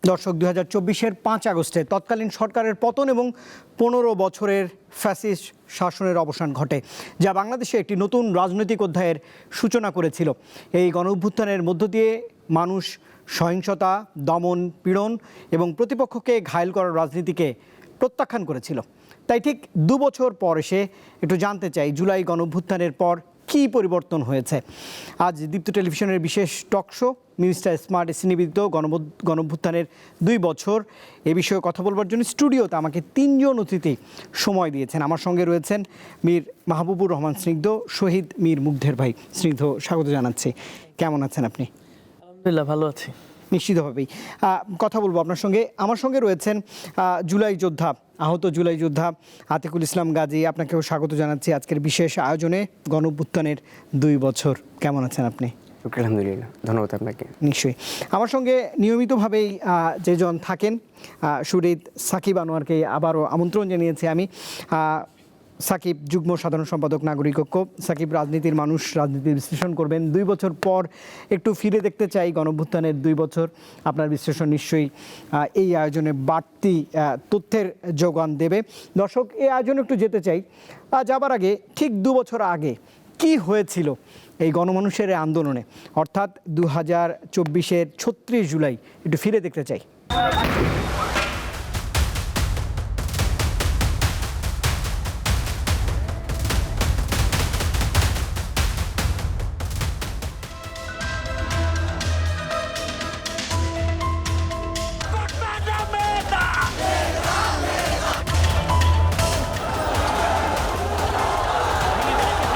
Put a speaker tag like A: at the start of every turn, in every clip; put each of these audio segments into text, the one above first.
A: দর্শক ২০২৪-এর ৫ আগস্টে তৎকালীন সরকারের পতন এবং ১৫ বছরের ফ্যাসিস্ট শাসনের অবসান ঘটে, যা বাংলাদেশে একটি নতুন রাজনৈতিক অধ্যায়ের সূচনা করেছিল। এই গণঅভ্যুত্থানের মধ্য দিয়ে মানুষ সহিংসতা, দমন, পীড়ন এবং প্রতিপক্ষকে ঘায়েল করার রাজনীতিকে প্রত্যাখ্যান করেছিল। তাই ঠিক ২ বছর পর এসে একটু জানতে চাই, জুলাই গণঅভ্যুত্থানের পর কী পরিবর্তন হয়েছে। আজ দীপ্ত টেলিভিশনের বিশেষ টকশো মিনিস্টার স্মার্ট এসে নিবেদিত গণঅভ্যুত্থানের ২ বছর এ বিষয়ে কথা বলবার জন্য স্টুডিওতে আমাকে ৩ জন অতিথি সময় দিয়েছেন। আমার সঙ্গে রয়েছেন মীর মাহবুবুর রহমান স্নিগ্ধ, শহীদ মীর মুগ্ধের ভাই। স্নিগ্ধ, স্বাগত জানাচ্ছি। কেমন আছেন আপনি?
B: আলহামদুলিল্লাহ, ভালো আছি।
A: নিশ্চিতভাবেই কথা বলবো আপনার সঙ্গে। আমার সঙ্গে রয়েছেন জুলাই যোদ্ধা, আহত জুলাই যোদ্ধা আতিকুল ইসলাম গাজী। আপনাকেও স্বাগত জানাচ্ছি আজকের বিশেষ আয়োজনে গণঅভ্যুত্থানের ২ বছর। কেমন আছেন আপনি?
C: আলহামদুলিল্লাহ, ধন্যবাদ আপনাকে।
A: নিশ্চয়ই। আমার সঙ্গে নিয়মিতভাবেই যেজন থাকেন, শহীদ সাকিব আনোয়ারকে আবারও আমন্ত্রণ জানিয়েছি আমি। সাকিব যুগ্ম সাধারণ সম্পাদক, নাগরিক ঐক্য। সাকিব রাজনীতির মানুষ, রাজনীতির বিশ্লেষণ করবেন। ২ বছর পর একটু ফিরে দেখতে চাই গণঅভ্যুত্থানের ২ বছর। আপনার বিশ্লেষণ নিশ্চয়ই এই আয়োজনে বাড়তি তথ্যের যোগান দেবে। দর্শক, এই আয়োজনে একটু যেতে চাই। যাবার আগে ঠিক ২ বছর আগে কি হয়েছিল এই গণমানুষের আন্দোলনে, অর্থাৎ ২০২৪-এর ৩৬ জুলাই একটু ফিরে দেখতে চাই।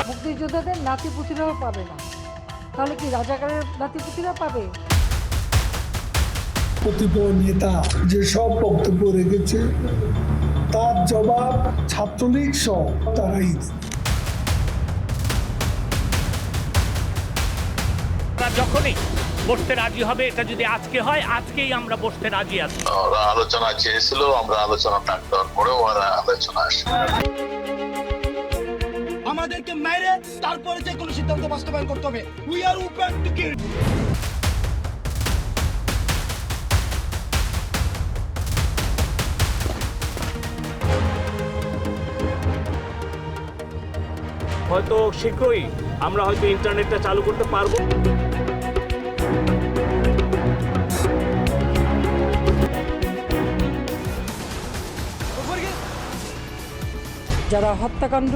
D: মুক্তিযোদ্ধাদের নাতিপুতিরাও পাবে না, তাহলে কি রাজাকারের নাতিপুতিরা পাবে?
E: কতিপয় নেতা যেসব বক্তব্য রেখেছে তার জবাব ছাত্রলীগ সহ তারাই
F: যখনই বসতে রাজি হবে, এটা যদি আজকে হয়, আজকেই আমরা বসতে রাজি আছি।
G: ওরা আলোচনা চেয়েছিল, আমরা আলোচনা ডাক দেওয়ার পরেও ওরা আলোচনা আসে।
H: আমাদেরকে মেরে তারপরে যে কোনো সিদ্ধান্ত বাস্তবায়ন করতে হবে। We are open to kill.
F: হয়তো শীঘ্রই আমরা হয়তো ইন্টারনেটটা চালু করতে পারবো।
D: যারা হত্যাকাণ্ড,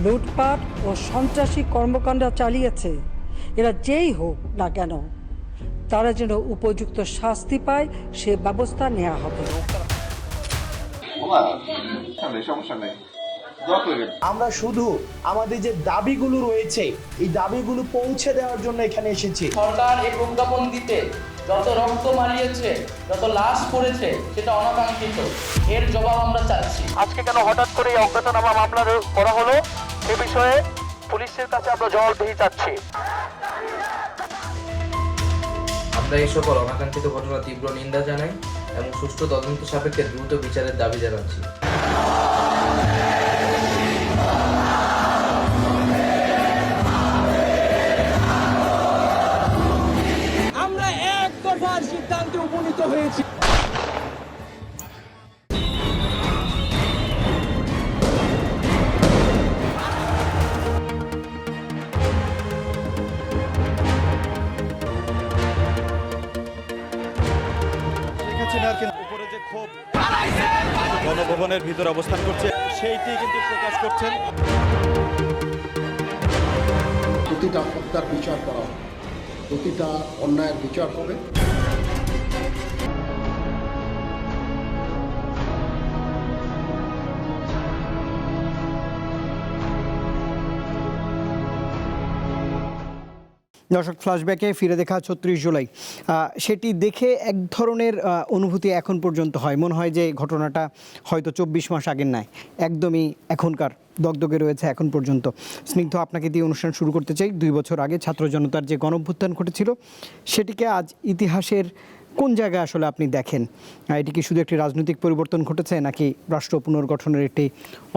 D: লুটপাট ও সন্ত্রাসী কর্মকাণ্ড চালিয়েছে, এরা যেই হোক না কেন, তারা যেন উপযুক্ত শাস্তি পায়, সে ব্যবস্থা নেওয়া হবে।
H: আমরা শুধু আমাদের যে দাবিগুলো রয়েছে এই দাবিগুলো পৌঁছে দেওয়ার জন্য এখানে এসেছি।
I: সরকার এই প্রজ্ঞাপন দিতে যত রক্ত মারিয়েছে, যত লাশ পড়েছে, সেটা অনাকাঙ্ক্ষিত। এর জবাব আমরা চাচ্ছি।
F: আজকে কেন হঠাৎ করে এই অজ্ঞাতনামা মামলা করা হলো, সে বিষয়ে পুলিশের কাছে আমরা জবাবদিহি চাচ্ছি।
J: আমরা এই সকল অনাকাঙ্ক্ষিত ঘটনা তীব্র নিন্দা জানাই এবং সুষ্ঠু তদন্ত সাপেক্ষে দ্রুত বিচারের দাবি জানাচ্ছি।
H: আমরা এক দফার সিদ্ধান্তে উপনীত হয়েছি।
K: উপরে যে ক্ষোভ গণভবনের ভিতরে অবস্থান করছে, সেইটি কিন্তু প্রকাশ করছেন।
L: প্রতিটা হত্যার বিচার করা হবে, প্রতিটা অন্যায়ের বিচার হবে।
A: দর্শক, ফ্ল্যাশব্যাকে ফিরে দেখা ৩৬ জুলাই, সেটি দেখে এক ধরনের অনুভূতি এখন পর্যন্ত হয়। মনে হয় যে ঘটনাটা হয়তো ২৪ মাস আগের নয়, একদমই এখনকার দগদগে রয়েছে এখন পর্যন্ত। স্নিগ্ধ, আপনাকে দিয়ে অনুষ্ঠান শুরু করতে চাই। ২ বছর আগে ছাত্র জনতার যে গণঅভ্যুত্থান ঘটেছিল, সেটিকে আজ ইতিহাসের কোন জায়গায় আসলে আপনি দেখেন এটি কি শুধু একটি রাজনৈতিক পরিবর্তন ঘটেছে নাকি রাষ্ট্র পুনর্গঠনের একটি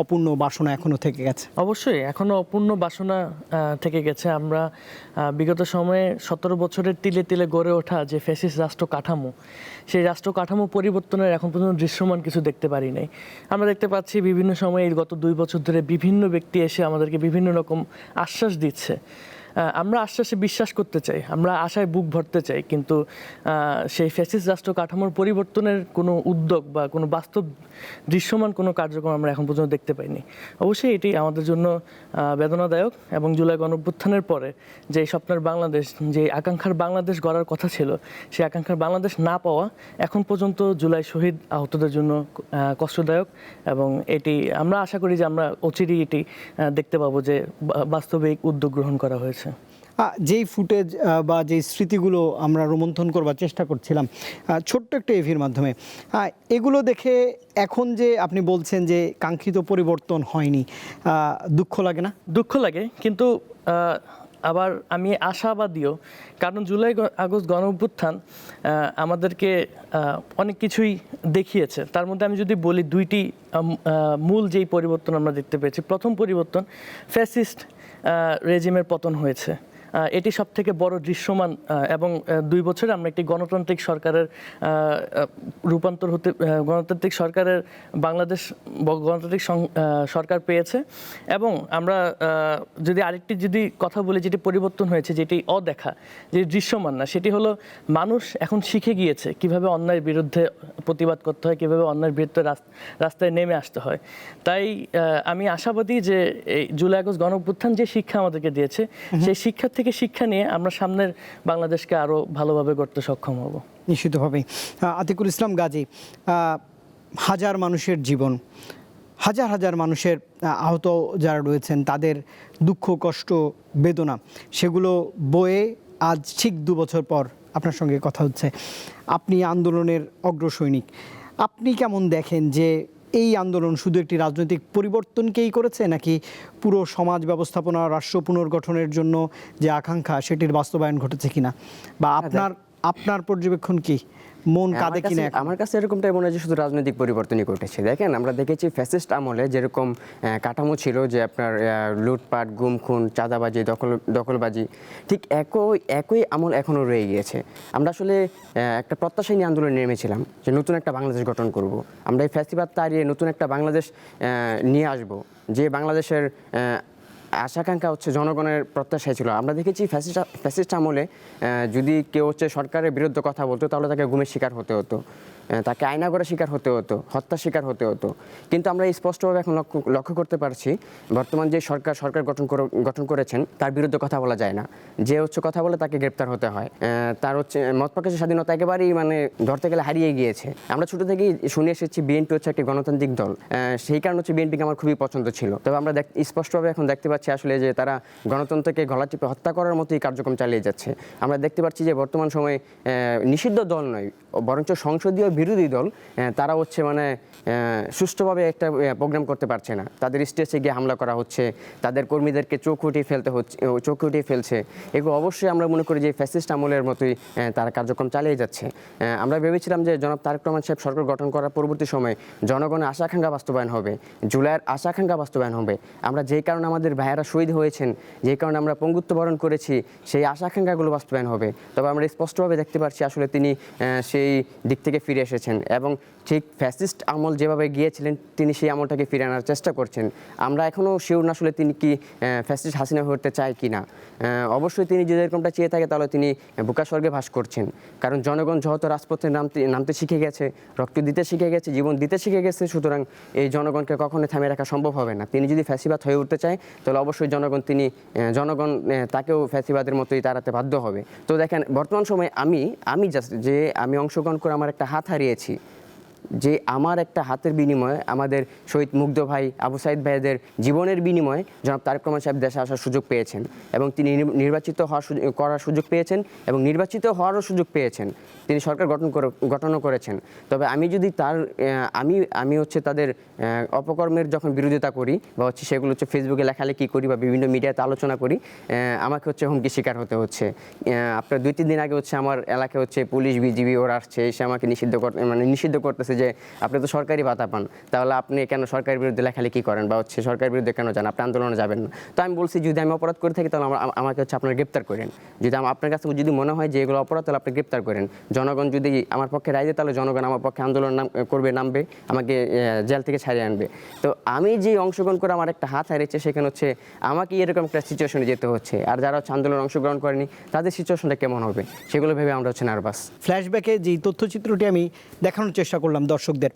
A: অপূর্ণ বাসনা এখনও থেকে গেছে?
B: অবশ্যই এখনও অপূর্ণ বাসনা থেকে গেছে। আমরা বিগত সময়ে 17 বছরের তিলে তিলে গড়ে ওঠা যে ফ্যাসিস্ট রাষ্ট্র কাঠামো, সেই রাষ্ট্র কাঠামো পরিবর্তনের এখন পর্যন্ত দৃশ্যমান কিছু দেখতে পারি নাই। আমরা দেখতে পাচ্ছি বিভিন্ন সময়ে এই গত 2 বছর ধরে বিভিন্ন ব্যক্তি এসে আমাদেরকে বিভিন্ন রকম আশ্বাস দিচ্ছে। আমরা আশ্বাসে বিশ্বাস করতে চাই, আমরা আশায় বুক ভরতে চাই, কিন্তু সেই ফ্যাসিস্ট রাষ্ট্র কাঠামোর পরিবর্তনের কোনো উদ্যোগ বা কোনো বাস্তব দৃশ্যমান কোনো কার্যক্রম আমরা এখন পর্যন্ত দেখতে পাইনি। অবশ্যই এটি আমাদের জন্য বেদনাদায়ক এবং জুলাই গণঅভ্যুত্থানের পরে যে স্বপ্নের বাংলাদেশ, যে আকাঙ্ক্ষার বাংলাদেশ গড়ার কথা ছিল, সেই আকাঙ্ক্ষার বাংলাদেশ না পাওয়া এখন পর্যন্ত জুলাই শহীদ আহতদের জন্য কষ্টদায়ক। এবং এটি আমরা আশা করি যে আমরা অচিরেই এটি দেখতে পাবো যে বাস্তবিক উদ্যোগ গ্রহণ করা হয়েছে।
A: যেই ফুটেজ বা যেই স্মৃতিগুলো আমরা রোমন্থন করবার চেষ্টা করছিলাম ছোট্ট একটা এভির মাধ্যমে, এগুলো দেখে এখন যে আপনি বলছেন যে কাঙ্ক্ষিত পরিবর্তন হয়নি, দুঃখ লাগে না?
B: দুঃখ লাগে, কিন্তু আবার আমি আশাবাদীও, কারণ জুলাই আগস্ট গণঅভ্যুত্থান আমাদেরকে অনেক কিছুই দেখিয়েছে। তার মধ্যে আমি যদি বলি 2টি মূল যেই পরিবর্তন আমরা দেখতে পেয়েছি। প্রথম পরিবর্তন, ফ্যাসিস্ট রেজিমের পতন হয়েছে। এটি সব থেকে বড় দৃশ্যমান, এবং 2 বছরে আমরা একটি গণতান্ত্রিক সরকারের গণতান্ত্রিক সরকারের বাংলাদেশ গণতান্ত্রিক সরকার পেয়েছে। এবং আমরা যদি কথা বলি, যেটি পরিবর্তন হয়েছে, যেটি অদেখা, যে দৃশ্যমান না, সেটি হলো মানুষ এখন শিখে গিয়েছে কিভাবে অন্যায়ের বিরুদ্ধে প্রতিবাদ করতে হয়, কিভাবে অন্যায়ের বিরুদ্ধে রাস্তায় নেমে আসতে হয়। তাই আমি আশাবাদী যে এই জুলাই আগস্ট গণঅভ্যুত্থান যে শিক্ষা আমাদেরকে দিয়েছে, সেই শিক্ষা থেকে শিক্ষা নিয়ে আমরা সামনের বাংলাদেশকে আরো ভালোভাবে গড়তে সক্ষম হব।
A: নিশ্চিতভাবেই। আতিকুল ইসলাম গাজী, হাজার মানুষের জীবন, হাজার হাজার মানুষের আহত যারা রয়েছেন, তাদের দুঃখ, কষ্ট, বেদনা, সেগুলো বয়ে আজ ঠিক 2 বছর পর আপনার সঙ্গে কথা হচ্ছে। আপনি আন্দোলনের অগ্রসৈনিক, আপনি কেমন দেখেন যে এই আন্দোলন শুধু একটি রাজনৈতিক পরিবর্তনকেই করেছে, নাকি পুরো সমাজ ব্যবস্থাপনা, রাষ্ট্র পুনর্গঠনের জন্য যে আকাঙ্ক্ষা, সেটির বাস্তবায়ন ঘটেছে কিনা, বা আপনার পর্যবেক্ষণ কি? মন কাঁদে কিনা?
C: আমার কাছে এরকমটাই মনে হয় যে শুধু রাজনৈতিক পরিবর্তনই ঘটেছে। দেখেন, আমরা দেখেছি ফ্যাসিস্ট আমলে যেরকম কাঠামো ছিল, যে আপনার লুটপাট, গুম খুন, চাঁদাবাজি, দখলবাজি, ঠিক একই আমল এখনও রয়ে গিয়েছে। আমরা আসলে একটা প্রত্যাশা নিয়ে আন্দোলনে নেমেছিলাম যে নতুন একটা বাংলাদেশ গঠন করব। আমরা এই ফ্যাসিবাদ তাড়িয়ে নতুন একটা বাংলাদেশ নিয়ে আসব, যে বাংলাদেশের আশাকাঙ্ক্ষা হচ্ছে জনগণের প্রত্যাশাই ছিল। আমরা দেখেছি ফ্যাসিস্ট আমলে যদি কেউ সরকারের বিরুদ্ধে কথা বলতো, তাহলে তাকে গুমের শিকার হতে হতো, তাকে আয়না করে শিকার হতে হতো, হত্যার শিকার হতে হতো। কিন্তু আমরা স্পষ্টভাবে এখন লক্ষ্য করতে পারছি, বর্তমান যে সরকার গঠন করেছেন, তার বিরুদ্ধে কথা বলা যায় না। যে কথা বলে তাকে গ্রেপ্তার হতে হয়। তার মত প্রকাশের স্বাধীনতা একেবারেই ধরতে গেলে হারিয়ে গিয়েছে। আমরা ছোট থেকেই শুনে এসেছি বিএনপি হচ্ছে একটি গণতান্ত্রিক দল, সেই কারণে বিএনপিকে আমার খুবই পছন্দ ছিল। তবে আমরা স্পষ্টভাবে এখন দেখতে পাচ্ছি আসলে যে তারা গণতন্ত্রকে গলা টিপে হত্যা করার মতোই কার্যক্রম চালিয়ে যাচ্ছে। আমরা দেখতে পাচ্ছি যে বর্তমান সময়ে নিষিদ্ধ দল নয়, বরঞ্চ সংসদীয় বিরোধী দল, তারা সুষ্ঠুভাবে একটা প্রোগ্রাম করতে পারছে না। তাদের স্টেজে গিয়ে হামলা করা হচ্ছে, তাদের কর্মীদেরকে চোখ উঠিয়ে ফেলছে। এগুলো অবশ্যই আমরা মনে করি যে ফ্যাসিস্ট আমলের মতোই তারা কার্যক্রম চালিয়ে যাচ্ছে। আমরা ভেবেছিলাম যে জনাব তারেক রহমান সাহেব সরকার গঠন করার পরবর্তী সময়ে জনগণের আশা-আকাঙ্ক্ষা বাস্তবায়ন হবে, জুলাইয়ের আশা-আকাঙ্ক্ষা বাস্তবায়ন হবে। আমরা যেই কারণে আমাদের ভাইয়েরা শহীদ হয়েছেন, যেই কারণে আমরা পঙ্গুত্ব বরণ করেছি, সেই আশা-আকাঙ্ক্ষাগুলো বাস্তবায়ন হবে। তবে আমরা স্পষ্টভাবে দেখতে পাচ্ছি আসলে তিনি সেই দিক থেকে ফিরে এসেছেন, এবং ঠিক ফ্যাসিস্ট আমল যেভাবে গিয়েছিলেন, তিনি সেই আমলটাকে ফিরে আনার চেষ্টা করছেন। আমরা এখনও শিওর না আসলে তিনি কি ফ্যাসিস্ট হাসিনা হতে চায় কি না। অবশ্যই তিনি যদি এরকমটা চেয়ে থাকে, তাহলে তিনি বুকা স্বর্গে বাস করছেন। কারণ জনগণ যেহেতু রাজপথে নামতে শিখে গেছে, রক্ত দিতে শিখে গেছে, জীবন দিতে শিখে গেছে, সুতরাং এই জনগণকে কখনোই থামিয়ে রাখা সম্ভব হবে না। তিনি যদি ফ্যাসিবাদ হয়ে উঠতে চায়, তাহলে অবশ্যই জনগণ তাকেও ফ্যাসিবাদের মতোই তাড়াতে বাধ্য হবে। তো দেখেন, বর্তমান সময়ে আমি অংশগ্রহণ করে আমার একটা হাত হারিয়েছি, যে আমার একটা হাতের বিনিময়ে, আমাদের শহীদ মুগ্ধ ভাই, আবু সাইদ ভাইদের জীবনের বিনিময়ে জনাব তারেক রহমান সাহেব দেশে আসার সুযোগ পেয়েছেন এবং তিনি নির্বাচিত করার সুযোগ পেয়েছেন এবং নির্বাচিত হওয়ারও সুযোগ পেয়েছেন। তিনি সরকার গঠনও করেছেন। তবে আমি যদি আমি হচ্ছে তাদের অপকর্মের যখন বিরোধিতা করি বা হচ্ছে সেগুলো হচ্ছে ফেসবুকে লেখালেখি করি বা বিভিন্ন মিডিয়াতে আলোচনা করি, আমাকে হচ্ছে হুমকি শিকার হতে হচ্ছে। আপনার 2-3 দিন আগে হচ্ছে আমার এলাকায় হচ্ছে পুলিশ, বিজিবি ওরা আসছে, এসে আমাকে নিষিদ্ধ করতেছে যে আপনি তো সরকারি ভাতা পান, তাহলে আপনি কেন সরকারের বিরুদ্ধে লেখালেখি করেন বা হচ্ছে সরকারের বিরুদ্ধে কেন যান, আপনি আন্দোলনে যাবেন না। তো আমি বলছি যদি আমি অপরাধ করে থাকি তাহলে আমাকে হচ্ছে আপনারা গ্রেপ্তার করেন। যদি আপনার কাছে যদি মনে হয় যে এগুলো অপরাধ তাহলে আপনি গ্রেপ্তার করেন। জনগণ যদি আমার পক্ষে রায় দেয় তাহলে জনগণ আমার পক্ষে আন্দোলন নামবে, আমাকে জেল থেকে ছাড়িয়ে আনবে। তো আমি যে অংশগ্রহণ করে আমার একটা হাত হারিয়েছে, সেখানে হচ্ছে আমাকে এরকম একটা সিচুয়েশনে যেতে হচ্ছে। আর যারা হচ্ছে আন্দোলন অংশগ্রহণ করেনি তাদের সিচুয়েশনটা কেমন হবে সেগুলো ভেবে আমরা হচ্ছে নার্ভাস।
A: ফ্ল্যাশব্যাকে যে তথ্যচিত্রটি আমি দেখানোর চেষ্টা করলাম দর্শকদের,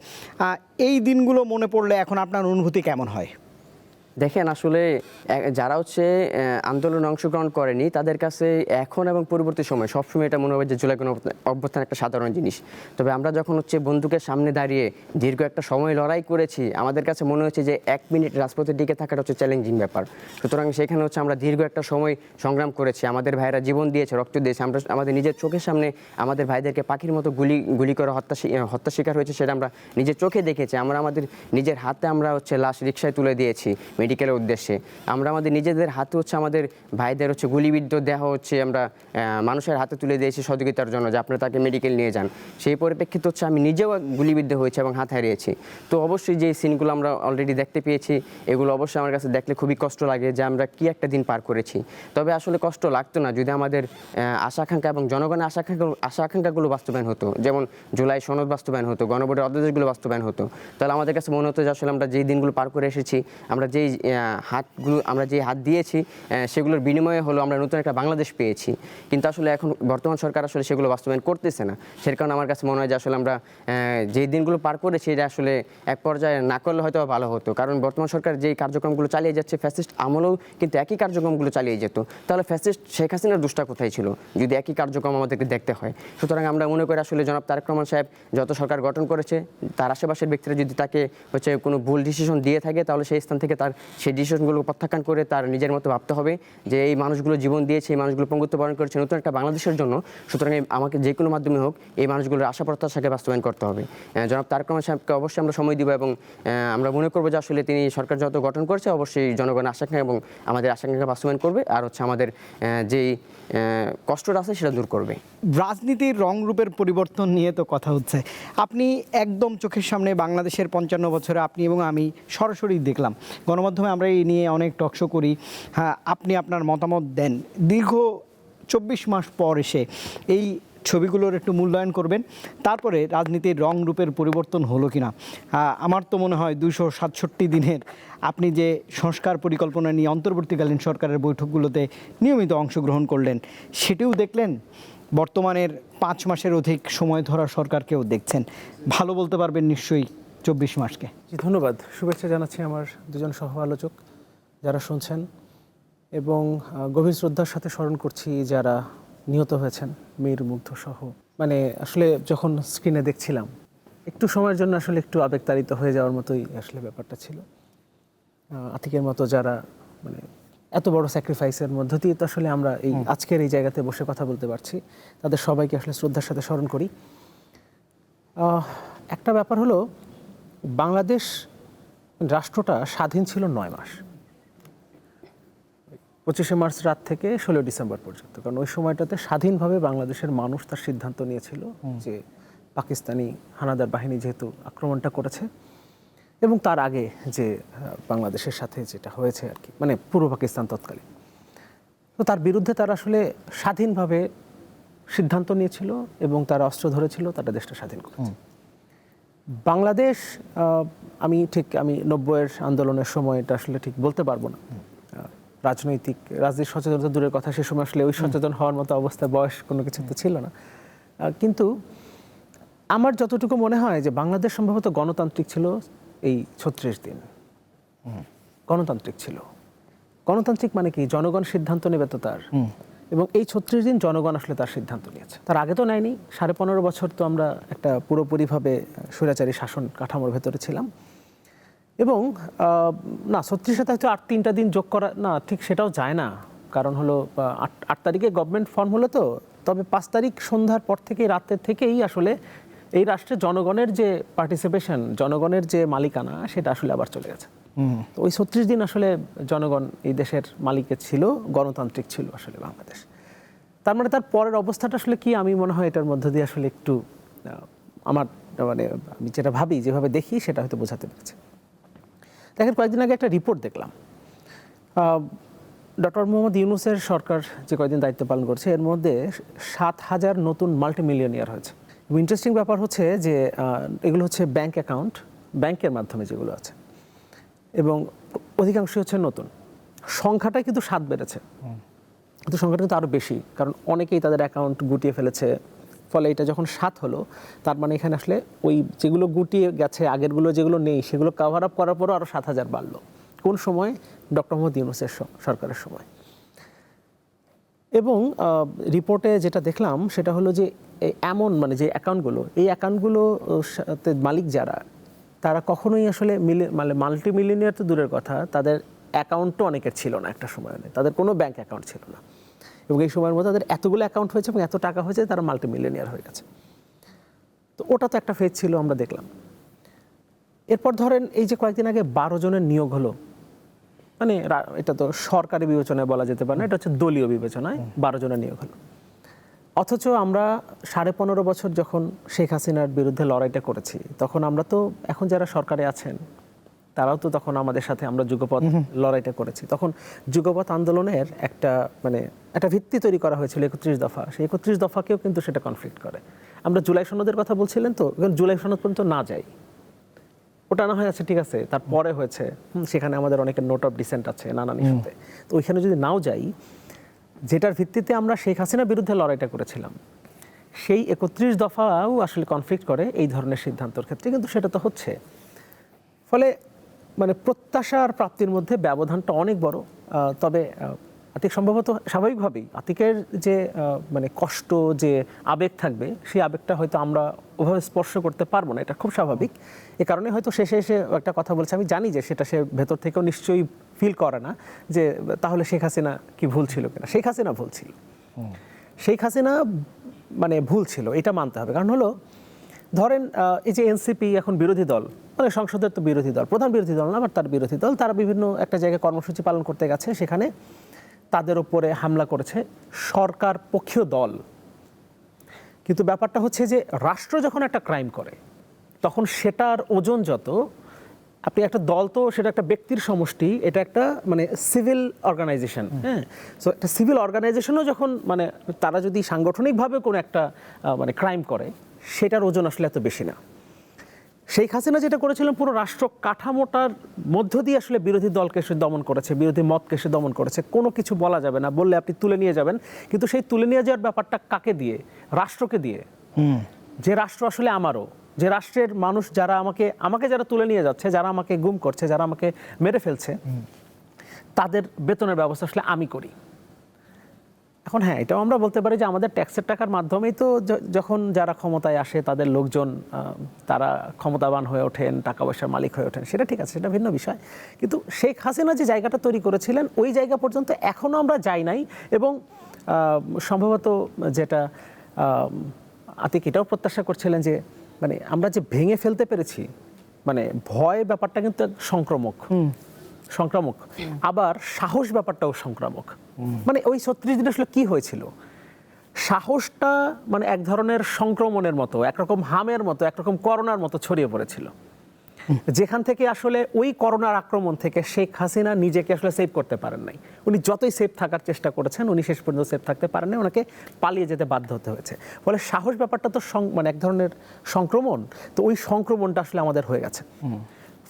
A: এই দিনগুলো মনে পড়লে এখন আপনার অনুভূতি কেমন হয়?
C: দেখেন, আসলে যারা হচ্ছে আন্দোলনে অংশগ্রহণ করেনি তাদের কাছে এখন এবং পরবর্তী সময় সবসময় এটা মনে হবে যে জুলাই অভ্যুত্থান একটা সাধারণ জিনিস। তবে আমরা যখন হচ্ছে বন্দুকের সামনে দাঁড়িয়ে দীর্ঘ একটা সময় লড়াই করেছি, আমাদের কাছে মনে হচ্ছে যে 1 মিনিট রাজপথে টিকে থাকাটা হচ্ছে চ্যালেঞ্জিং ব্যাপার। সুতরাং সেখানে হচ্ছে আমরা দীর্ঘ একটা সময় সংগ্রাম করেছি, আমাদের ভাইরা জীবন দিয়েছে, রক্ত দিয়েছে। আমরা আমাদের নিজের চোখের সামনে আমাদের ভাইদেরকে পাখির মতো গুলি করে হত্যা শিকার হয়েছে, সেটা আমরা নিজের চোখে দেখেছি। আমরা আমাদের নিজের হাতে আমরা হচ্ছে লাশ রিকশায় তুলে দিয়েছি মেডিকেলের উদ্দেশ্যে। আমরা আমাদের নিজেদের হাতে হচ্ছে আমাদের ভাইদের হচ্ছে গুলিবিদ্ধ দেহ হচ্ছে আমরা মানুষের হাতে তুলে দিয়েছি সহযোগিতার জন্য, যে আপনারা তাকে মেডিকেল নিয়ে যান। সেই পরিপ্রেক্ষিতে হচ্ছে আমি নিজেও গুলিবিদ্ধ হয়েছি এবং হাত হারিয়েছি। তো অবশ্যই যে সিনগুলো আমরা অলরেডি দেখতে পেয়েছি, এগুলো অবশ্যই আমার কাছে দেখলে খুবই কষ্ট লাগে যে আমরা কি একটা দিন পার করেছি। তবে আসলে কষ্ট লাগতো না যদি আমাদের আশা আকাঙ্ক্ষা এবং জনগণের আশা আকাঙ্ক্ষাগুলো বাস্তবায়ন হতো, যেমন জুলাই সনদ বাস্তবায়ন হতো, গণভোটের অধ্যাদেশগুলো বাস্তবায়ন হতো। তাহলে আমাদের কাছে মনে হতো যে আসলে আমরা যেই দিনগুলো পার করে এসেছি, আমরা যে হাত দিয়েছি সেগুলোর বিনিময়ে হলো আমরা নতুন একটা বাংলাদেশ পেয়েছি। কিন্তু আসলে এখন বর্তমান সরকার আসলে সেগুলো বাস্তবায়ন করতেছে না। সেই কারণে আমার কাছে মনে হয় যে আসলে আমরা যেই দিনগুলো পার করেছি এটা আসলে এক পর্যায়ে না করলে হয়তো ভালো হতো। কারণ বর্তমান সরকার যেই কার্যক্রমগুলো চালিয়ে যাচ্ছে, ফ্যাসিস্ট আমলেও কিন্তু একই কার্যক্রমগুলো চালিয়ে যেত। তাহলে ফ্যাসিস্ট শেখ হাসিনার দোষটা কোথায় ছিল যদি একই কার্যক্রম আমাদেরকে দেখতে হয়? সুতরাং আমরা মনে করি আসলে জনাব তারেক রহমান সাহেব যত সরকার গঠন করেছে, তার আশেপাশের ব্যক্তিরা যদি তাকে হচ্ছে কোনো ভুল ডিসিশন দিয়ে থাকে, তাহলে সেই স্থান থেকে তার সেই ডিসিশনগুলো প্রত্যাখ্যান করে তার নিজের মতো ভাবতে হবে যে এই মানুষগুলো জীবন দিয়েছে, এই মানুষগুলো পঙ্গুত্ব বরণ করেছে নতুন একটা বাংলাদেশের জন্য। সুতরাং আমাকে যে কোনো মাধ্যমে হোক এই মানুষগুলোর আশা প্রত্যাশাকে বাস্তবায়ন করতে হবে। জনাব তারেক রহমান সাহেবকে অবশ্যই আমরা সময় দিব এবং আমরা মনে করবো যে আসলে তিনি সরকার যত গঠন করেছে অবশ্যই জনগণের আশাকাঙ্ক্ষা এবং আমাদের আশাকাঙ্ক্ষা বাস্তবায়ন করবে, আর হচ্ছে আমাদের যেই কষ্টটা আছে সেটা দূর করবে।
A: রাজনীতির রংরূপের পরিবর্তন নিয়ে তো কথা হচ্ছে, আপনি একদম চোখের সামনে বাংলাদেশের 55 বছরে আপনি এবং আমি সরাসরি দেখলাম, গণমাধ্যমে আমরা এই নিয়ে অনেক টকশো করি, হ্যাঁ আপনি আপনার মতামত দেন। দীর্ঘ 24 মাস পর এসে এই ছবিগুলোর একটু মূল্যায়ন করবেন, তারপরে রাজনীতির রংরূপের পরিবর্তন হলো কিনা। আমার তো মনে হয় 267 দিনের আপনি যে সংস্কার পরিকল্পনা নিয়ে অন্তর্বর্তীকালীন সরকারের বৈঠকগুলোতে নিয়মিত অংশগ্রহণ করলেন, সেটিও দেখলেন, বর্তমানের 5 মাসের অধিক সময় ধরা সরকারকেও দেখছেন। ভালো বলতে পারবেন নিশ্চয়ই 24 মাসকে।
M: জি, ধন্যবাদ। শুভেচ্ছা জানাচ্ছি আমার দুজন সহ আলোচক যারা শুনছেন, এবং গভীর শ্রদ্ধার সাথে স্মরণ করছি যারা নিহত হয়েছেন, মীর মুগ্ধ সহ। মানে আসলে যখন স্ক্রিনে দেখছিলাম একটু সময়ের জন্য আসলে একটু আবেগতাড়িত হয়ে যাওয়ার মতোই আসলে ব্যাপারটা ছিল। আতিকের মতো যারা মানে এত বড় স্যাক্রিফাইসের মধ্য দিয়ে তো আসলে আমরা এই আজকের এই জায়গাতে বসে কথা বলতে পারছি, তাদের সবাইকে আসলে শ্রদ্ধার সাথে স্মরণ করি। একটা ব্যাপার হলো, বাংলাদেশ রাষ্ট্রটা স্বাধীন ছিল 9 মাস, 25শে মার্চ রাত থেকে 16 ডিসেম্বর পর্যন্ত। কারণ ওই সময়টাতে স্বাধীনভাবে বাংলাদেশের মানুষ তার সিদ্ধান্ত নিয়েছিল যে পাকিস্তানি হানাদার বাহিনী যেহেতু আক্রমণটা করেছে, এবং তার আগে যে বাংলাদেশের সাথে যেটা হয়েছে আর কি, মানে পূর্ব পাকিস্তান তৎকালীন, তো তার বিরুদ্ধে তারা আসলে স্বাধীনভাবে সিদ্ধান্ত নিয়েছিল এবং তারা অস্ত্র ধরেছিল, তারা দেশটা স্বাধীন করেছে। বাংলাদেশ আমি 90-এর আন্দোলনের সময় এটা আসলে ঠিক বলতে পারবো না, রাজনৈতিক সচেতনতা দূরের কথা, সে সময় আসলে ওই সচেতন হওয়ার মতো অবস্থা, বয়স কোনো কিছু তো ছিল না। কিন্তু আমার যতটুকু মনে হয় যে বাংলাদেশ সম্ভবত গণতান্ত্রিক ছিল এই 36 দিন, গণতান্ত্রিক ছিল। গণতান্ত্রিক মানে কি? জনগণ সিদ্ধান্ত নেবে তো তার, এবং এই 36 দিন জনগণ আসলে তার সিদ্ধান্ত নিয়েছে। তার আগে তো নেয়নি। 15.5 বছর তো আমরা একটা পুরোপুরিভাবে স্বৈরাচারী শাসন কাঠামোর ভেতরে ছিলাম। এবং না 36 সাথে হয়তো 8-3টা দিন যোগ করা না ঠিক সেটাও যায় না। কারণ হলো 8 তারিখে গভর্নমেন্ট ফর্ম হলো তো, তবে 5 তারিখ সন্ধ্যার পর থেকেই রাতের থেকেই আসলে এই রাষ্ট্রে জনগণের যে পার্টিসিপেশন, জনগণের যে মালিকানা সেটা আসলে আবার চলে গেছে। তো ওই 36 দিন আসলে জনগণ এই দেশের মালিকের ছিল, গণতান্ত্রিক ছিল আসলে বাংলাদেশ। তার মানে তার পরের অবস্থাটা আসলে কি, আমি মনে হয় এটার মধ্য দিয়ে আসলে একটু আমার মানে আমি যেটা ভাবি, যেভাবে দেখি সেটা হয়তো বোঝাতে পেরেছি। দেখেন, কয়েকদিন আগে একটা রিপোর্ট দেখলাম, ডক্টর মোহাম্মদ ইউনূসের সরকার যে কয়েকদিন দায়িত্ব পালন করছে এর মধ্যে 7,000 নতুন মাল্টিমিলিয়নিয়ার হয়েছে। ইন্টারেস্টিং ব্যাপার হচ্ছে যে এগুলো হচ্ছে ব্যাংক অ্যাকাউন্ট, ব্যাংকের মাধ্যমে যেগুলো আছে, এবং অধিকাংশ হচ্ছে নতুন। সংখ্যাটা কিন্তু 7 বেড়েছে, কিন্তু সংখ্যাটা কিন্তু আরও বেশি, কারণ অনেকেই তাদের অ্যাকাউন্ট গুটিয়ে ফেলেছে। ফলে এটা যখন 7 হলো, তার মানে এখানে আসলে ওই যেগুলো গুটিয়ে গেছে, আগেরগুলো যেগুলো নেই সেগুলো কভার আপ করার পরও আরও 7,000 বাড়লো। কোন সময়? ডক্টর মোহাম্মদ ইউনূসের সরকারের সময়। এবং রিপোর্টে যেটা দেখলাম সেটা হলো যে এমন মানে যে অ্যাকাউন্টগুলো, এই অ্যাকাউন্টগুলো মালিক যারা, তারা কখনোই আসলে মানে মাল্টিমিলিয়নিয়ার তো দূরের কথা, তাদের অ্যাকাউন্টও অনেকের ছিল না একটা সময়, তাদের কোনো ব্যাংক অ্যাকাউন্ট ছিল না। এবং এই সময়ের মধ্যে তাদের এতগুলো অ্যাকাউন্ট হয়েছে এবং এত টাকা হয়েছে, তারা মাল্টিমিলিয়নিয়ার হয়ে গেছে। তো ওটা তো একটা ফেজ ছিল, আমরা দেখলাম। এরপর ধরেন এই যে কয়েকদিন আগে 12 জনের নিয়োগ হলো, মানে এটা তো সরকারি বিবেচনায় বলা যেতে পারে না, এটা হচ্ছে দলীয় বিবেচনায় 12 জনের নিয়োগ হলো। অথচ আমরা 15.5 বছর যখন শেখ হাসিনার বিরুদ্ধে লড়াইটা করেছি, তখন আমরা তো এখন যারা সরকারে আছেন তারাও তো তখন আমাদের সাথে আমরা যুগপৎ লড়াইটা করেছি। তখন যুগপৎ আন্দোলনের একটা ভিত্তি তৈরি করা হয়েছিল 31 দফা। সেই 31 দফাকেও কিন্তু সেটা কনফ্লিক্ট করে। আমরা জুলাই সনদের কথা বলছিলেন তো, জুলাই সনদ পর্যন্ত না যাই, ওটা না হয় আছে ঠিক আছে, তারপরে হয়েছে, সেখানে আমাদের অনেকের নোট অফ ডিসেন্ট আছে নানান ইস্যুতে। তো ওইখানে যদি নাও যাই, যেটার ভিত্তিতে আমরা শেখ হাসিনার বিরুদ্ধে লড়াইটা করেছিলাম, সেই 31 দফাও আসলে কনফ্লিক্ট করে এই ধরনের সিদ্ধান্তের ক্ষেত্রে, কিন্তু সেটা তো হচ্ছে। ফলে মানে প্রত্যাশা আর প্রাপ্তির মধ্যে ব্যবধানটা অনেক বড়। তবে আতিক সম্ভবত স্বাভাবিকভাবেই আতিকের যে মানে কষ্ট, যে আবেগ থাকবে, সেই আবেগটা হয়তো আমরা ওভাবে স্পর্শ করতে পারবো না, এটা খুব স্বাভাবিক। এ কারণে হয়তো শেষে এসে একটা কথা বলছে, আমি জানি যে সেটা সে ভেতর থেকেও নিশ্চয়ই ফিল করে না, যে তাহলে শেখ হাসিনা কি ভুল ছিল কিনা। শেখ হাসিনা ভুল ছিল, শেখ হাসিনা মানে ভুল ছিল, এটা মানতে হবে। কারণ হলো ধরেন এই যে এনসিপি এখন বিরোধী দল, মানে সংসদের তো বিরোধী দল, প্রধান বিরোধী দল না, আবার তার বিরোধী দল, তারা বিভিন্ন একটা জায়গায় কর্মসূচি পালন করতে গেছে, সেখানে তাদের উপরে হামলা করেছে সরকার পক্ষীয় দল। কিন্তু ব্যাপারটা হচ্ছে যে রাষ্ট্র যখন একটা ক্রাইম করে, তখন সেটার ওজন যত, আপনি একটা দল তো সেটা একটা ব্যক্তির সমষ্টি, এটা একটা মানে সিভিল অর্গানাইজেশন। হ্যাঁ, সো একটা সিভিল অর্গানাইজেশনও যখন মানে তারা যদি সাংগঠনিকভাবে কোনো একটা মানে ক্রাইম করে, সেটার ওজন আসলে এত বেশি না। শেখ হাসিনা যেটা করেছিলেন, পুরো রাষ্ট্র কাঠামোটার মধ্য দিয়ে আসলে বিরোধী দলকে সে দমন করেছে, বিরোধী মতকে সে দমন করেছে। কোনো কিছু বলা যাবে না, বললে আপনি তুলে নিয়ে যাবেন, কিন্তু সেই তুলে নিয়ে যাওয়ার ব্যাপারটা কাকে দিয়ে? রাষ্ট্রকে দিয়ে। যে রাষ্ট্র আসলে আমারও, যে রাষ্ট্রের মানুষ যারা আমাকে যারা তুলে নিয়ে যাচ্ছে, যারা আমাকে গুম করছে, যারা আমাকে মেরে ফেলছে, তাদের বেতনের ব্যবস্থা আসলে আমি করি। এখন হ্যাঁ, এটাও আমরা বলতে পারি যে আমাদের ট্যাক্সের টাকার মাধ্যমেই তো যখন যারা ক্ষমতায় আসে, তাদের লোকজন তারা ক্ষমতাবান হয়ে ওঠেন, টাকা পয়সার মালিক হয়ে ওঠেন, সেটা ঠিক আছে, সেটা ভিন্ন বিষয়। কিন্তু শেখ হাসিনা যে জায়গাটা তৈরি করেছিলেন, ওই জায়গা পর্যন্ত এখনও আমরা যাই নাই। এবং সম্ভবত যেটা আতিক এটাও প্রত্যাশা করছিলেন, যে মানে আমরা যে ভেঙে ফেলতে পেরেছি, মানে ভয় ব্যাপারটা কিন্তু সংক্রামক, আবার সাহস ব্যাপারটাও সংক্রামক। মানে ওই 36 দিন আসলে কি হয়েছিল, সাহসটা মানে এক ধরনের সংক্রমণের মতো, একরকম হামের মতো, একরকম করোনার মতো ছড়িয়ে পড়েছিল, যেখান থেকে আসলে ওই করোনার আক্রমণ থেকে শেখ হাসিনা নিজেকে আসলে সেভ করতে পারেন নাই। উনি যতই সেফ থাকার চেষ্টা করেছেন, উনি শেষ পর্যন্ত সেফ থাকতে পারেন নাই, ওনাকে পালিয়ে যেতে বাধ্য হতে হয়েছে। ফলে সাহস ব্যাপারটা তো মানে এক ধরনের সংক্রমণ, তো ওই সংক্রমণটা আসলে আমাদের হয়ে গেছে।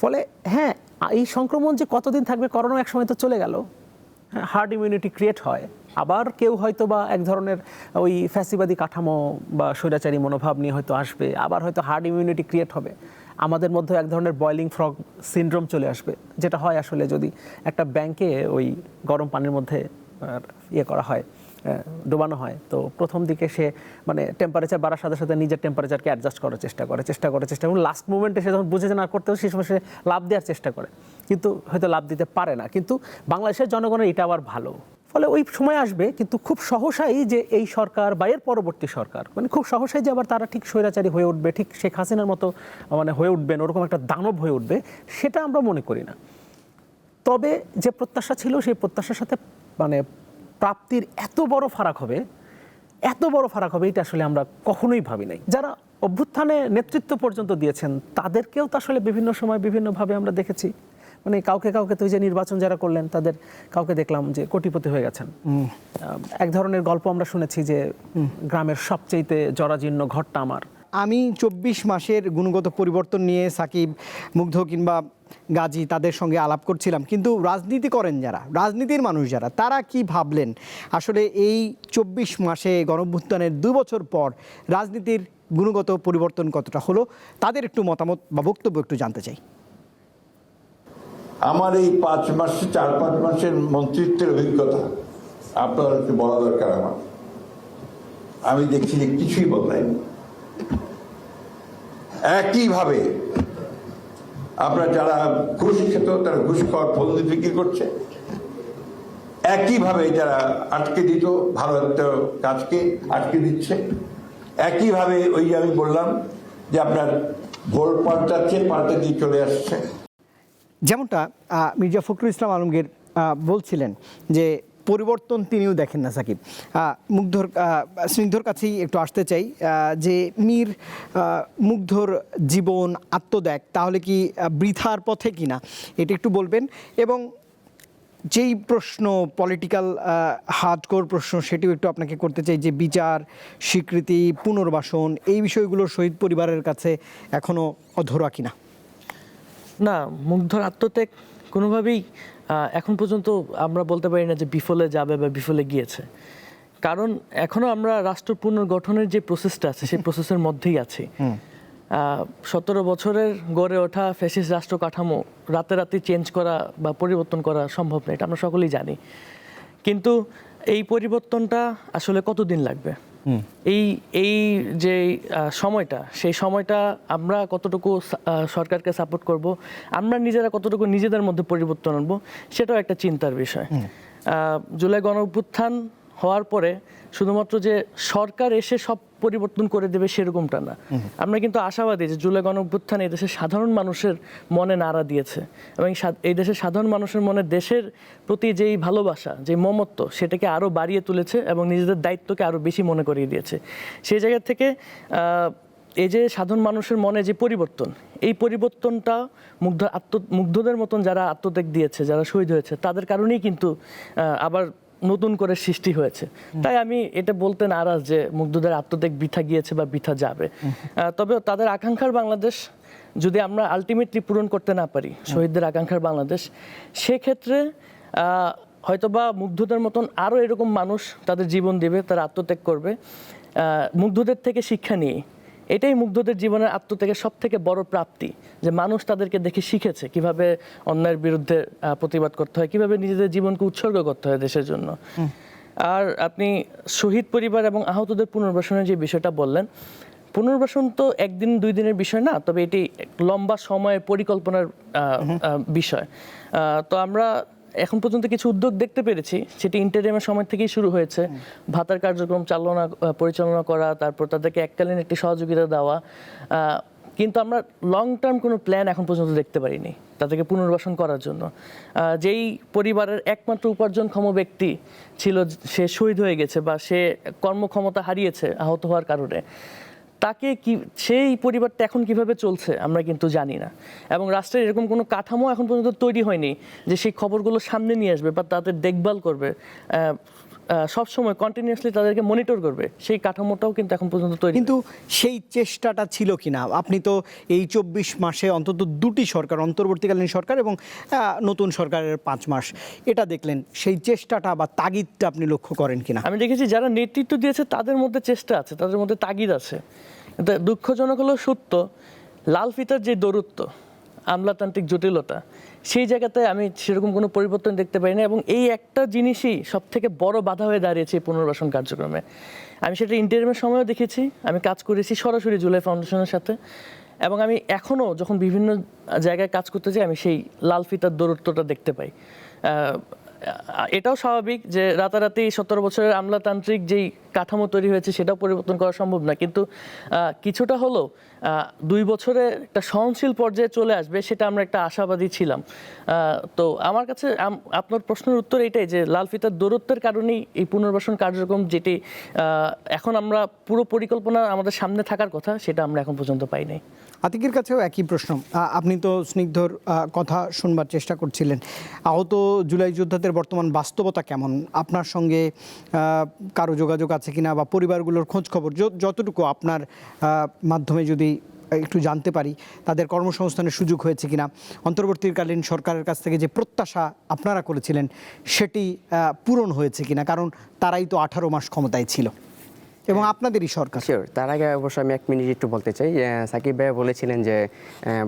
M: ফলে হ্যাঁ, এই সংক্রমণ যে কতদিন থাকবে, করোনা এক সময় তো চলে গেল, হার্ড ইমিউনিটি ক্রিয়েট হয়, আবার কেউ হয়তো বা এক ধরনের ওই ফ্যাসিবাদী কাঠামো বা স্বৈরাচারী মনোভাব নিয়ে হয়তো আসবে, আবার হয়তো হার্ড ইমিউনিটি ক্রিয়েট হবে, আমাদের মধ্যে এক ধরনের বয়লিং ফ্রগ সিনড্রোম চলে আসবে, যেটা হয় আসলে যদি একটা ব্যাংকে ওই গরম পানির মধ্যে ইয়ে করা হয়, ডোবানো হয়, তো প্রথম দিকে সে মানে টেম্পারেচার বাড়ার সাথে সাথে নিজের টেম্পারেচারকে অ্যাডজাস্ট করার চেষ্টা করে এবং লাস্ট মোমেন্টে সে যখন বুঝে যে না করতে হবে সেই সময় সে লাভ দেওয়ার চেষ্টা করে, কিন্তু হয়তো লাভ দিতে পারে না। কিন্তু বাংলাদেশের জনগণের এটা আবার ভালো, ফলে ওই সময় আসবে কিন্তু খুব সহসাই যে এই সরকার বা এর পরবর্তী সরকার মানে খুব সহসাই যে আবার তারা ঠিক স্বৈরাচারী হয়ে উঠবে, ঠিক শেখ হাসিনার মতো মানে হয়ে উঠবেন, ওরকম একটা দানব হয়ে উঠবে, সেটা আমরা মনে করি না। তবে যে প্রত্যাশা ছিল সেই প্রত্যাশার সাথে মানে প্রাপ্তির এত বড় ফারাক হবে এটা আসলে আমরা কখনোই ভাবি নাই। যারা অভ্যুত্থানে নেতৃত্ব পর্যন্ত দিয়েছেন তাদেরকেও তো আসলে বিভিন্ন সময় বিভিন্নভাবে আমরা দেখেছি, মানে কাউকে তো যে নির্বাচন যারা করলেন তাদের কাউকে দেখলাম যে কোটিপতি হয়ে গেছেন। এক ধরনের গল্প আমরা শুনেছি যে গ্রামের সবচেয়ে জরাজীর্ণ ঘরটা আমার।
A: আমি 24 মাসের গুণগত পরিবর্তন নিয়ে সাকিব, মুগ্ধ কিংবা গাজী তাদের সঙ্গে আলাপ করছিলাম, কিন্তু রাজনীতি করেন যারা, রাজনীতির মানুষ যারা, তারা কি ভাবলেন আসলে এই 24 মাসে গণঅভ্যুত্থানের 2 বছর পর রাজনীতির গুণগত পরিবর্তন কতটা হলো, তাদের একটু মতামত বা বক্তব্য একটু জানতে চাই।
N: আমার এই 4-5 মাসের মন্ত্রিত্বের অভিজ্ঞতা আপনার একটু বলা দরকার। আমি দেখছি যে কিছুই বদলায়নি, একইভাবে আপনার যারা ঘুষ খেত তারা ঘুষ খাওয়ার পদ্ধতি বিক্রি করছে, একইভাবে যারা আটকে দিত ভালো একটা কাজকে আটকে দিচ্ছে, একইভাবে ওই যে আমি বললাম যে আপনার ভোট পাল্টে দিয়ে চলে আসছে।
A: যেমনটা মির্জা ফখরুল ইসলাম আলমগীর বলছিলেন যে পরিবর্তন তিনিও দেখেন না সাকিব। স্নিগ্ধর কাছেই একটু আসতে চাই যে মুগ্ধর জীবন আত্মত্যাগ তাহলে কি বৃথার পথে কিনা এটা একটু বলবেন, এবং যেই প্রশ্ন পলিটিক্যাল হার্ডকোর প্রশ্ন সেটিও একটু আপনাকে করতে চাই যে বিচার, স্বীকৃতি, পুনর্বাসন এই বিষয়গুলো শহীদ পরিবারের কাছে এখনও অধরা কিনা।
B: না, মুগ্ধর আত্মত্যাগ কোনোভাবেই এখন পর্যন্ত আমরা বলতে পারি না যে বিফলে যাবে বা বিফলে গিয়েছে, কারণ এখনো আমরা রাষ্ট্র পুনর্গঠনের যে প্রসেসটা আছে সেই প্রসেসের মধ্যেই আছি। 17 বছরের গড়ে ওঠা ফ্যাসিস্ট রাষ্ট্র কাঠামো রাতে চেঞ্জ করা বা পরিবর্তন করা সম্ভব না, এটা আমরা সকলেই জানি। কিন্তু এই পরিবর্তনটা আসলে কতদিন লাগবে, এই যে সময়টা, সেই সময়টা আমরা কতটুকু সরকারকে সাপোর্ট করব, আমরা নিজেরা কতটুকু নিজেদের মধ্যে পরিবর্তন আনবো, সেটাও একটা চিন্তার বিষয়। জুলাই গণঅভ্যুত্থান হওয়ার পরে শুধুমাত্র যে সরকার এসে সব পরিবর্তন করে দেবে সেরকমটা না, আমরা কিন্তু আশাবাদী যে জুলাই গণঅভ্যুত্থান এই দেশের সাধারণ মানুষের মনে নাড়া দিয়েছে এবং এই দেশের সাধারণ মানুষের মনে দেশের প্রতি যেই ভালোবাসা, যে মমত্ব, সেটাকে আরও বাড়িয়ে তুলেছে এবং নিজেদের দায়িত্বকে আরও বেশি মনে করিয়ে দিয়েছে। সেই জায়গা থেকে এই যে সাধারণ মানুষের মনে যে পরিবর্তন, এই পরিবর্তনটা মুগ্ধদের মতন যারা আত্মত্যাগ দিয়েছে, যারা শহীদ হয়েছে, তাদের কারণেই কিন্তু আবার নতুন করে সৃষ্টি হয়েছে। তাই আমি এটা বলতে নারাজ যে মুগ্ধদের আত্মত্যাগ বৃথা গিয়েছে বা বৃথা যাবে। তবে তাদের আকাঙ্ক্ষার বাংলাদেশ যদি আমরা আলটিমেটলি পূরণ করতে না পারি, শহীদদের আকাঙ্ক্ষার বাংলাদেশ, সেক্ষেত্রে হয়তোবা মুগ্ধদের মতন আরও এরকম মানুষ তাদের জীবন দেবে, তারা আত্মত্যাগ করবে মুগ্ধদের থেকে শিক্ষা নিয়ে। এটাই মুগ্ধদের জীবনের আত্মত্যাগের সব থেকে বড় প্রাপ্তি, যে মানুষ তাদেরকে দেখে শিখেছে কিভাবে অন্যায়ের বিরুদ্ধে প্রতিবাদ করতে হয়, কিভাবে নিজেদের জীবনকে উৎসর্গ করতে হয় দেশের জন্য। আর আপনি শহীদ পরিবার এবং আহতদের পুনর্বাসনের যে বিষয়টা বললেন, পুনর্বাসন তো 1-2 দিনের বিষয় না, তবে এটি লম্বা সময়ের পরিকল্পনার বিষয়। তো আমরা এখন পর্যন্ত কিছু উদ্যোগ দেখতে পেরেছি, সেটি ইন্টারিমের সময় থেকেই শুরু হয়েছে। ভাতার কার্যক্রম পরিচালনা করা, তারপর তাদেরকে এককালীন একটি সহযোগিতা দেওয়া, কিন্তু আমরা লং টার্ম কোনো প্ল্যান এখন পর্যন্ত দেখতে পারিনি তাদেরকে পুনর্বাসন করার জন্য। যেই পরিবারের একমাত্র উপার্জনক্ষম ব্যক্তি ছিল সে শহীদ হয়ে গেছে বা সে কর্মক্ষমতা হারিয়েছে আহত হওয়ার কারণে, তাকে সেই পরিবারটা এখন কিভাবে চলছে আমরা কিন্তু জানি না, এবং রাষ্ট্রের এরকম কোনো কাঠামো এখন পর্যন্ত তৈরি হয়নি যে সেই খবরগুলো সামনে নিয়ে আসবে বা তাদের দেখভাল করবে, সবসময় কন্টিনিউয়াসলি তাদেরকে মনিটর করবে। সেই কাঠামোটাও কিন্তু এখন পর্যন্ত তৈরি,
A: কিন্তু সেই চেষ্টাটা ছিল কিনা? আপনি তো এই 24 মাসে অন্তত 2টি সরকার, অন্তর্বর্তীকালীন সরকার এবং নতুন সরকারের 5 মাস, এটা দেখলেন, সেই চেষ্টাটা বা তাগিদটা আপনি লক্ষ্য করেন কিনা?
B: আমি দেখেছি যারা নেতৃত্ব দিয়েছে তাদের মধ্যে চেষ্টা আছে, তাদের মধ্যে তাগিদ আছে। দুঃখজনক হলো সত্য, লাল ফিতার যে দৌরত্ব, আমলাতান্ত্রিক জটিলতা, সেই জায়গাতে আমি সেরকম কোনো পরিবর্তন দেখতে পাই না এবং এই একটা জিনিসই সব থেকে বড় বাধা হয়ে দাঁড়িয়েছে এই পুনর্বাসন কার্যক্রমে। আমি সেটা ইন্টারিমের সময়ও দেখেছি, আমি কাজ করেছি সরাসরি জুলাই ফাউন্ডেশনের সাথে, এবং আমি এখনও যখন বিভিন্ন জায়গায় কাজ করতে যাই আমি সেই লাল ফিতার দূরত্বটা দেখতে পাই। এটাও স্বাভাবিক যে রাতারাতি 17 বছরের আমলাতান্ত্রিক যেই কাঠামো তৈরি হয়েছে সেটাও পরিবর্তন করা সম্ভব না, কিন্তু কিছুটা হলেও 2 বছরে একটা সহনশীল পর্যায়ে চলে আসবে সেটা আমরা একটা আশাবাদী ছিলাম। তো আমার কাছে আপনার প্রশ্নের উত্তর এটাই যে লাল ফিতার দূরত্বের কারণেই এই পুনর্বাসন কার্যক্রম যেটি এখন আমরা পুরো পরিকল্পনা আমাদের সামনে থাকার কথা সেটা আমরা এখন পর্যন্ত পাই নাই।
A: আতিকের কাছেও একই প্রশ্ন। আপনি তো স্নিগ্ধর কথা শুনবার চেষ্টা করছিলেন। আহত জুলাই যোদ্ধাদের বর্তমান বাস্তবতা কেমন? আপনার সঙ্গে কারো যোগাযোগ আছে কিনা বা পরিবারগুলোর খোঁজ খবর যতটুকু আপনার মাধ্যমে যদি একটু জানতে পারি, তাদের কর্মসংস্থানের সুযোগ হয়েছে কিনা, অন্তর্বর্তীকালীন সরকারের কাছ থেকে যে প্রত্যাশা আপনারা করেছিলেন সেটি পূরণ হয়েছে কিনা, কারণ তারাই তো 18 মাস ক্ষমতায় ছিল এবং আপনাদেরই সরকার।
C: শিওর, তার আগে অবশ্য আমি 1 মিনিট একটু বলতে চাই। সাকিব ভাই বলেছিলেন যে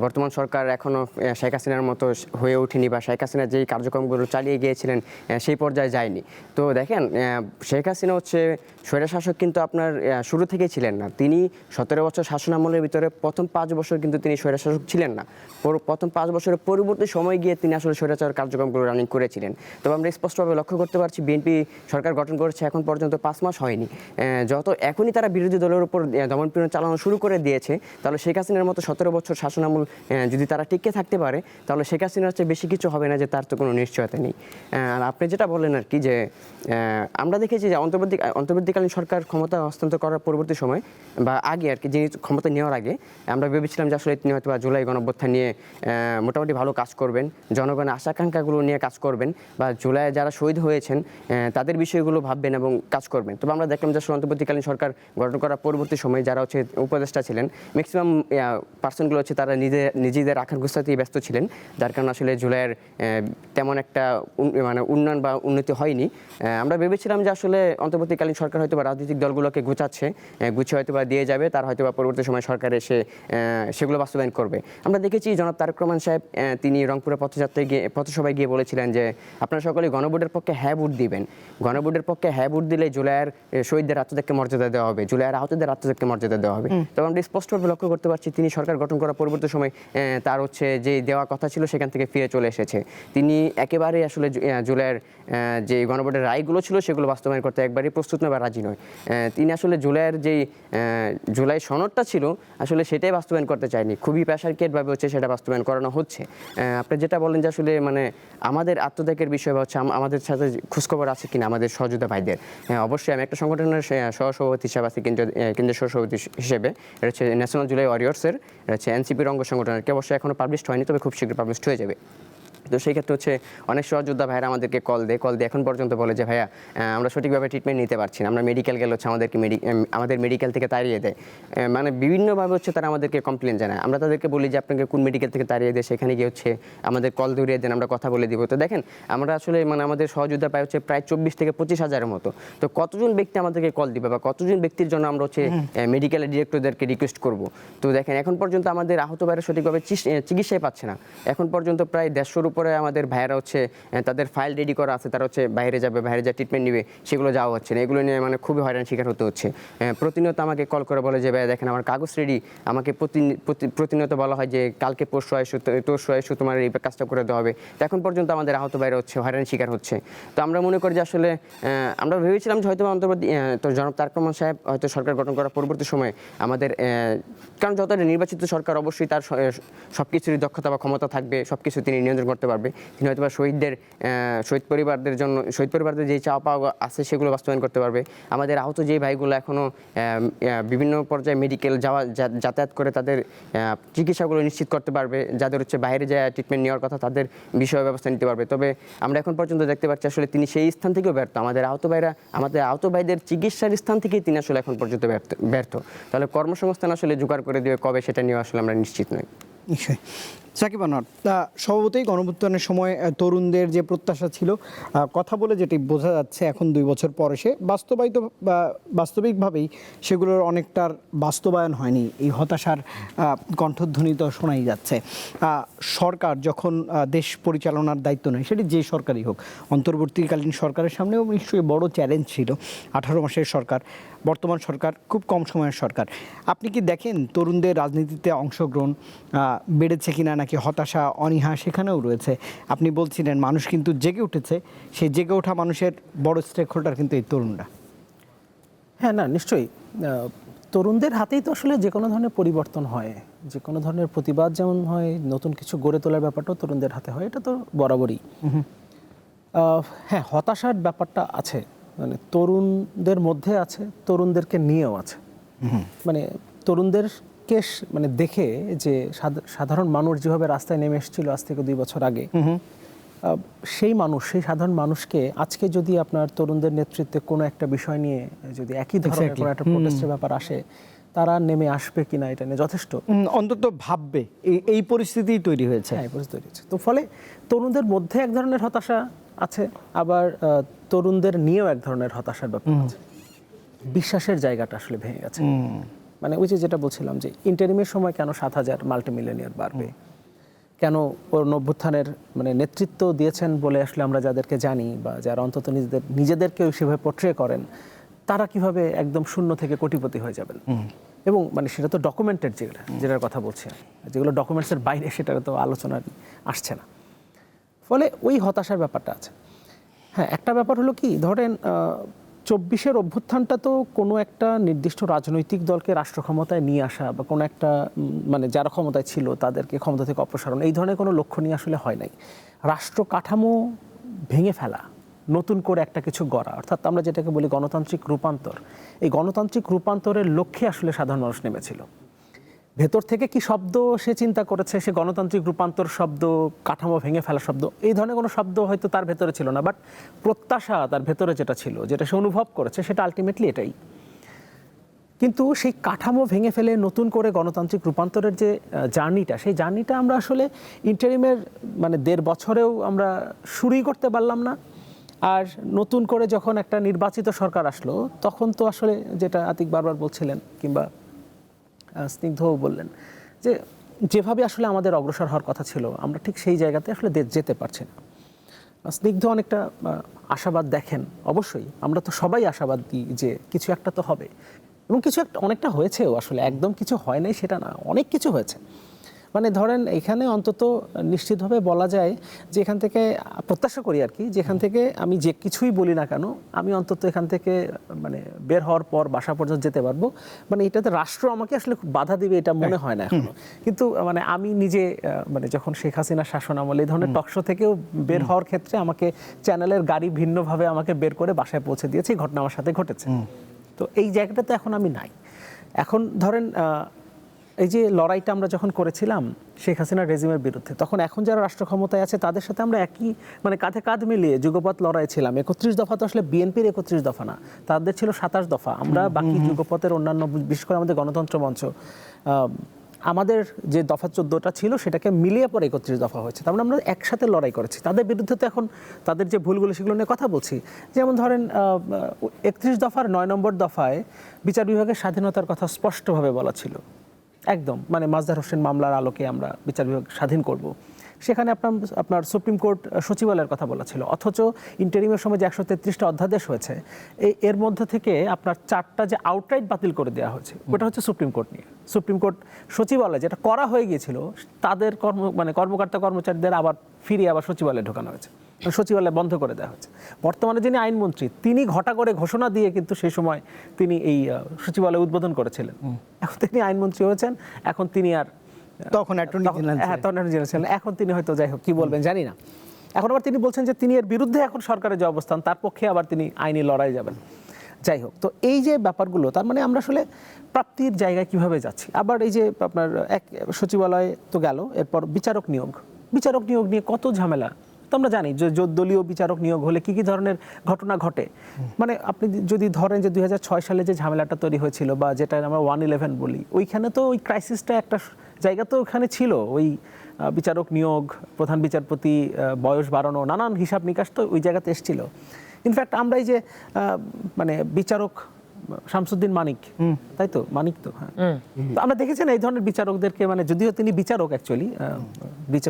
C: বর্তমান সরকার এখনও শেখ হাসিনার মতো হয়ে ওঠেনি বা শেখ হাসিনা যেই কার্যক্রমগুলো চালিয়ে গিয়েছিলেন সেই পর্যায়ে যায়নি। তো দেখেন, শেখ হাসিনা হচ্ছে স্বৈরশাসক, কিন্তু আপনার শুরু থেকেই ছিলেন না। তিনি 17 বছর শাসনামলের ভিতরে প্রথম 5 বছর কিন্তু তিনি স্বৈরশাসক ছিলেন না। প্রথম 5 বছরের পরবর্তী সময় গিয়ে তিনি আসলে স্বৈরাচার কার্যক্রমগুলো রানিং করেছিলেন। তবে আমরা স্পষ্টভাবে লক্ষ্য করতে পারছি বিএনপি সরকার গঠন করেছে এখন পর্যন্ত 5 মাস হয়নি। তো এখনই তারা বিরোধী দলের উপর দমনপীড়ন চালানো শুরু করে দিয়েছে। তাহলে শেখ হাসিনার মতো 17 বছর শাসনামল যদি তারা টিকে থাকতে পারে তাহলে শেখ হাসিনার চেয়ে বেশি কিছু হবে না, যে তার তো কোনো নিশ্চয়তা নেই। আর আপনি যেটা বললেন আর কি, যে আমরা দেখেছি যে অন্তর্বর্তীকালীন সরকার ক্ষমতা হস্তান্তর করার পরবর্তী সময় বা আগে আর কি, যিনি ক্ষমতা নেওয়ার আগে আমরা ভেবেছিলাম যে আসলে তিনি হয়তো বা জুলাই গণঅভ্যুত্থান নিয়ে মোটামুটি ভালো কাজ করবেন, জনগণের আশা-আকাঙ্ক্ষাগুলো নিয়ে কাজ করবেন, বা জুলাই যারা শহীদ হয়েছেন তাদের বিষয়গুলো ভাববেন এবং কাজ করবেন। তবে আমরা দেখলাম যে আসলে অন্তর্বর্তীকালীন সরকার গঠন করার পরবর্তী সময়ে যারা হচ্ছে উপদেষ্টা ছিলেন, ম্যাক্সিমাম পার্সনগুলো হচ্ছে তারা নিজেদের আকার গুছাতেই ব্যস্ত ছিলেন, যার কারণে আসলে জুলাইয়ের তেমন একটা মানে উন্নয়ন বা উন্নতি হয়নি। আমরা ভেবেছিলাম যে আসলে অন্তর্বর্তীকালীন সরকার হয়তো বা রাজনৈতিক দলগুলোকে গুছিয়ে হয়তো বা দিয়ে যাবে, তার হয়তো বা পরবর্তী সময় সরকার এসে সেগুলো বাস্তবায়ন করবে। আমরা দেখেছি জনাব তারেক রহমান সাহেব তিনি রংপুরে পথসভায় গিয়ে বলেছিলেন যে আপনারা সকলে গণভোটের পক্ষে হ্যাঁ ভোট দিবেন, গণভোটের পক্ষে হ্যাঁ ভোট দিলে জুলাইয়ের শহীদদের আত্মত্যাগকে মর্যাদা দেওয়া হবে, জুলাইয়ের আহতদের আত্মত্যাগকে মর্যাদা দেওয়া হবে। তবে আমরা স্পষ্টভাবে লক্ষ্য করতে পারছি তিনি সরকার গঠন করার পরবর্তী সময় তার হচ্ছে যে দেওয়া কথা ছিল সেখান থেকে ফিরে চলে এসেছে। তিনি একেবারেই আসলে জুলাইয়ের যে গণভোটের রায়গুলো ছিল সেগুলো বাস্তবায়ন করতে একবারই প্রস্তুত নয় বা রাজি নয়। তিনি আসলে জুলাইয়ের যেই জুলাই সনদটা ছিল আসলে সেটাই বাস্তবায়ন করতে চায়নি, খুবই প্যাশারকেটভাবে হচ্ছে সেটা বাস্তবায়ন করানো হচ্ছে। আপনি যেটা বলেন যে আসলে মানে আমাদের আত্মত্যাগের বিষয় বা হচ্ছে আমাদের সাথে খোঁজখবর আছে কিনা আমাদের সহযোদ্ধা ভাইদের, অবশ্যই আমি একটা সংগঠনের সহসভাপতি হিসাবে আছি, কেন্দ্রীয় সহসভাপতি হিসেবে। এটা হচ্ছে ন্যাশনাল জুলাই ওয়ারিয়র্সের, এটা হচ্ছে এনসিপির অঙ্গ সংগঠনের, অবশ্যই এখনও পাবলিশড হয়নি, তবে খুব শীঘ্র পাবলিশড হয়ে যাবে। তো সেই ক্ষেত্রে হচ্ছে অনেক সহযোদ্ধা ভাইয়েরা আমাদেরকে কল দিয়ে এখন পর্যন্ত বলে যে ভাইয়া আমরা সঠিকভাবে ট্রিটমেন্ট নিতে পারছি না, আমরা মেডিকেল গেলে হচ্ছে আমাদের মেডিকেল থেকে তাড়িয়ে দেয়, মানে বিভিন্নভাবে হচ্ছে তারা আমাদেরকে কমপ্লেন জানায়। আমরা তাদেরকে বলি যে আপনাকে কোন মেডিকেল থেকে তাড়িয়ে দেয়, সেখানে গিয়ে হচ্ছে আমাদের কল ধরিয়ে দেন, আমরা কথা বলে দিব। তো দেখেন আমরা আসলে মানে আমাদের সহযোদ্ধা পাই হচ্ছে প্রায় 24 থেকে 25 হাজারের মতো। তো কতজন ব্যক্তি আমাদেরকে কল দিবে বা কতজন ব্যক্তির জন্য আমরা হচ্ছে মেডিকেলের ডিরেক্টরদেরকে রিকোয়েস্ট করব। তো দেখেন এখন পর্যন্ত আমাদের আহত ভাইরা সঠিকভাবে চিকিৎসাই পাচ্ছে না। এখন পর্যন্ত প্রায় 150-র উপরে আমাদের ভাইয়েরা হচ্ছে তাদের ফাইল রেডি করা আছে, তারা হচ্ছে বাইরে যা ট্রিটমেন্ট নিবে সেগুলো যাওয়া হচ্ছে না। এগুলো নিয়ে মানে খুবই হয়রান শিকার হতে হচ্ছে। প্রতিনিয়ত আমাকে কল করে বলে যে ভাইয়া দেখেন আমার কাগজ রেডি, আমাকে প্রতিনিয়ত বলা হয় যে কালকে পরশু এসো তোমার এই কাজটা করে দেওয়া হবে। তো এখন পর্যন্ত আমাদের আহত ভাইরা হচ্ছে হয়রান শিকার হচ্ছে। তো আমরা মনে করি যে আসলে আমরা ভেবেছিলাম যে হয়তো অন্তর্বর্তী তো জনাব তারেক রহমান সাহেব হয়তো সরকার গঠন করার পরবর্তী সময়ে আমাদের, কারণ যতটা নির্বাচিত সরকার অবশ্যই তার সব কিছুরই দক্ষতা বা ক্ষমতা থাকবে, সব কিছু তিনি নিয়ন্ত্রণ করতে পারবে। তিনি হয়তো বা শহীদ পরিবারদের যে চাওয়া পাওয়া আছে সেগুলো বাস্তবায়ন করতে পারবে। আমাদের আহত যে ভাইগুলো এখনও বিভিন্ন পর্যায়ে মেডিকেল যাতায়াত করে তাদের চিকিৎসাগুলো নিশ্চিত করতে পারবে, যাদের হচ্ছে বাইরে যায় ট্রিটমেন্ট নেওয়ার কথা তাদের বিষয় ব্যবস্থা নিতে পারবে। তবে আমরা এখন পর্যন্ত দেখতে পাচ্ছি আসলে তিনি সেই স্থান থেকেও ব্যর্থ। আমাদের আহত ভাইদের চিকিৎসার স্থান থেকেই তিনি আসলে এখন পর্যন্ত ব্যর্থ। তাহলে কর্মসংস্থান আসলে জোগাড় করে দেবে কবে সেটা নিয়ে আসলে আমরা নিশ্চিত নই।
A: নিশ্চয়ই। সাকিব আনোয়ার, স্বভাবতই গণঅভ্যুত্থানের সময় তরুণদের যে প্রত্যাশা ছিল, কথা বলে যেটি বোঝা যাচ্ছে এখন 2 বছর পরে সে বাস্তবিকভাবেই সেগুলোর অনেকটার বাস্তবায়ন হয়নি। এই হতাশার কণ্ঠধ্বনি তো শোনাই যাচ্ছে। সরকার যখন দেশ পরিচালনার দায়িত্ব নেয়, সেটি যে সরকারই হোক, অন্তর্বর্তীকালীন সরকারের সামনেও নিশ্চয়ই বড় চ্যালেঞ্জ ছিল। 18 মাসের সরকার, বর্তমান সরকার খুব কম সময়ের সরকার। আপনি কি দেখেন তরুণদের রাজনীতিতে অংশগ্রহণ বেড়েছে কিনা, নাকি হতাশা অনীহা সেখানেও রয়েছে? আপনি বলছিলেন মানুষ কিন্তু জেগে উঠেছে, সেই জেগে ওঠা মানুষের বড় স্টেক হোল্ডার কিন্তু এই তরুণরা।
M: হ্যাঁ, না নিশ্চয়ই তরুণদের হাতেই তো আসলে যে কোনো ধরনের পরিবর্তন হয়, যে কোনো ধরনের প্রতিবাদ যেমন হয়, নতুন কিছু গড়ে তোলার ব্যাপারটাও তরুণদের হাতে হয়, এটা তো বরাবরই। হ্যাঁ, হতাশার ব্যাপারটা আছে, মানে তরুণদের মধ্যে আছে, তরুণদেরকে নিয়েও আছে। মানে তরুণদেরকে মানে দেখে যে সাধারণ মানুষ যেভাবে রাস্তায় নেমে এসেছিল আজ থেকে 2 বছর আগে, সেই সাধারণ মানুষকে আজকে যদি আপনার তরুণদের নেতৃত্বে কোনো একটা বিষয় নিয়ে যদি একই ধরনের কোনো একটা প্রোটেস্টের ব্যাপার আসে, তারা নেমে আসবে কিনা এটা নিয়ে যথেষ্ট
A: অন্তত ভাববে। এই পরিস্থিতি তৈরি হয়েছে।
M: হ্যাঁ, পরিস্থিতি তৈরি হয়েছে। তো ফলে তরুণদের মধ্যে এক ধরনের হতাশা আছে, আবার তরুণদের নিয়েও এক ধরনের হতাশার ব্যাপার আছে। বিশ্বাসের জায়গাটা আসলে ভেঙে গেছে। মানে ওই যেটা বলছিলাম যে ইন্টারিমের সময় কেন 7,000 মাল্টিমিলিয়নিয়ার বাড়বে, কেন অভ্যুত্থানের মানে নেতৃত্ব দিয়েছেন বলে আসলে আমরা যাদেরকে জানি বা যারা অন্তত নিজেদেরকেও সেভাবে পোট্রে করেন, তারা কিভাবে একদম শূন্য থেকে কোটিপতি হয়ে যাবেন। এবং মানে সেটা তো ডকুমেন্টেড, যেটার কথা বলছি, যেগুলো ডকুমেন্টসের বাইরে সেটার তো আলোচনা আসছে না। ফলে ওই হতাশার ব্যাপারটা আছে। হ্যাঁ, একটা ব্যাপার হলো কি, ধরেন 24-এর অভ্যুত্থানটা তো কোনো একটা নির্দিষ্ট রাজনৈতিক দলকে রাষ্ট্র ক্ষমতায় নিয়ে আসা বা কোনো একটা মানে যারা ক্ষমতায় ছিল তাদেরকে ক্ষমতা থেকে অপসারণ, এই ধরনের কোনো লক্ষ্য নিয়ে আসলে হয় নাই। রাষ্ট্র কাঠামো ভেঙে ফেলা, নতুন করে একটা কিছু গড়া, অর্থাৎ আমরা যেটাকে বলি গণতান্ত্রিক রূপান্তর, এই গণতান্ত্রিক রূপান্তরের লক্ষ্যে আসলে সাধারণ মানুষ নেমেছিল। ভেতর থেকে কি শব্দ সে চিন্তা করেছে, সে গণতান্ত্রিক রূপান্তর শব্দ, কাঠামো ভেঙে ফেলা শব্দ, এই ধরনের কোনো শব্দ হয়তো তার ভেতরে ছিল না, বাট প্রত্যাশা তার ভেতরে যেটা ছিল, যেটা সে অনুভব করেছে, সেটা আলটিমেটলি এটাই। কিন্তু সেই কাঠামো ভেঙে ফেলে নতুন করে গণতান্ত্রিক রূপান্তরের যে জার্নিটা, সেই জার্নিটা আমরা আসলে ইন্টারিমের মানে 1.5 বছরেও আমরা শুরুই করতে পারলাম না। আর নতুন করে যখন একটা নির্বাচিত সরকার আসলো, তখন তো আসলে যেটা আতিক বারবার বলছিলেন কিংবা স্নিগ্ধও বললেন, যে যেভাবে আসলে আমাদের অগ্রসর হওয়ার কথা ছিল, আমরা ঠিক সেই জায়গাতে আসলে যেতে পারছি না। স্নিগ্ধ অনেকটা আশাবাদ দেখেন, অবশ্যই আমরা তো সবাই আশাবাদ দিই যে কিছু একটা তো হবে, এবং কিছু একটা অনেকটা হয়েছেও, আসলে একদম কিছু হয় নাই সেটা না, অনেক কিছু হয়েছে। মানে ধরেন এখানে অন্তত নিশ্চিতভাবে বলা যায় যে এখান থেকে প্রত্যাশা করি আর কি, যেখান থেকে আমি যে কিছুই বলি না কেন, আমি অন্তত এখান থেকে মানে বের হওয়ার পর বাসা পর্যন্ত যেতে পারবো। মানে এটাতে রাষ্ট্র আমাকে আসলে বাধা দিবে এটা মনে হয় না এখনো। কিন্তু মানে আমি নিজে মানে যখন শেখ হাসিনার শাসন আমলে এই ধরনের টকশো থেকেও বের হওয়ার ক্ষেত্রে আমাকে চ্যানেলের গাড়ি ভিন্নভাবে আমাকে বের করে বাসায় পৌঁছে দিয়েছে, এই ঘটনা আমার সাথে ঘটেছে। তো এই জায়গাটাতে এখন আমি নাই। এখন ধরেন এই যে লড়াইটা আমরা যখন করেছিলাম শেখ হাসিনার রেজিমের বিরুদ্ধে, তখন এখন যারা রাষ্ট্র ক্ষমতায় আছে তাদের সাথে আমরা একই মানে কাঁধে কাঁধ মিলিয়ে যুগপৎ লড়াই ছিলাম। 31 দফা তো আসলে বিএনপির 31 দফা না, তাদের ছিল 27 দফা। আমরা বাকি যুগপথের অন্যান্য, বিশেষ করে আমাদের গণতন্ত্র মঞ্চ, আমাদের যে দফা 14টা ছিল সেটাকে মিলিয়ে পরে 31 দফা হয়েছে। তার মানে আমরা একসাথে লড়াই করেছি। তাদের বিরুদ্ধে তো এখন তাদের যে ভুলগুলো সেগুলো নিয়ে কথা বলছি। যেমন ধরেন 31 দফার 9 নম্বর দফায় বিচার বিভাগের স্বাধীনতার কথা স্পষ্টভাবে বলা ছিল, একদম মানে মাজদার হোসেন মামলার আলোকে আমরা বিচার বিভাগ স্বাধীন করব। সেখানে আপনার সুপ্রিম কোর্ট সচিবালয়ের কথা বলা ছিল, অথচ ইন্টারিমের সময় যে 133টা অধ্যাদেশ হয়েছে, এর মধ্যে থেকে আপনার 4টা যে আউটরাইট বাতিল করে দেওয়া হয়েছে, ওটা হচ্ছে সুপ্রিম কোর্ট নিয়ে। সুপ্রিম কোর্ট সচিবালয় যেটা করা হয়ে গিয়েছিল, তাদের কর্মকর্তা কর্মচারীদের আবার ফিরিয়ে আবার সচিবালয়ে ঢোকানো হয়েছে, সচিবালয় বন্ধ করে দেওয়া হয়েছে। বর্তমানে যিনি আইনমন্ত্রী, তিনি ঘটা করে ঘোষণা দিয়ে কিন্তু সেই সময় তিনি এই সচিবালয় উদ্বোধন করেছিলেন। এখন তিনি আইনমন্ত্রী হয়েছেন, এখন তিনি আর তখন এখন তিনি হয়তো যাই হোক কি বলবেন জানি না। এখন আবার তিনি বলছেন যে তিনি এর বিরুদ্ধে এখন সরকারের যে অবস্থান, তার পক্ষে আবার তিনি আইনি লড়াই যাবেন। যাই হোক, তো এই যে ব্যাপারগুলো, তার মানে আমরা আসলে প্রাপ্তির জায়গায় কিভাবে যাচ্ছি। আবার এই যে আপনার এক সচিবালয় তো গেল, এরপর বিচারক নিয়োগ নিয়ে কত ঝামেলা, তো আমরা জানি যে দলীয় বিচারক নিয়োগ হলে কি কি ধরনের ঘটনা ঘটে। মানে আপনি যদি ধরেন যে 2006 সালে যে ঝামেলাটা তৈরি হয়েছিল বা যেটা আমরা 111 বলি, ওইখানে তো ওই ক্রাইসিসটা একটা জায়গা তো ওখানে ছিল। ওই বিচারক নিয়োগ, প্রধান বিচারপতি বয়স বাড়ানো, নানান হিসাব নিকাশ তো ওই জায়গাতে এসেছিল। ইনফ্যাক্ট আমরা এই যে মানে বিচারক শামসুদ্দিন মানিক, তাই তো মানিক তো, হ্যাঁ, তো আমরা দেখেছেন এই ধরনের বিচারকদেরকে, মানে যদিও তিনি বিচারক অ্যাকচুয়ালি,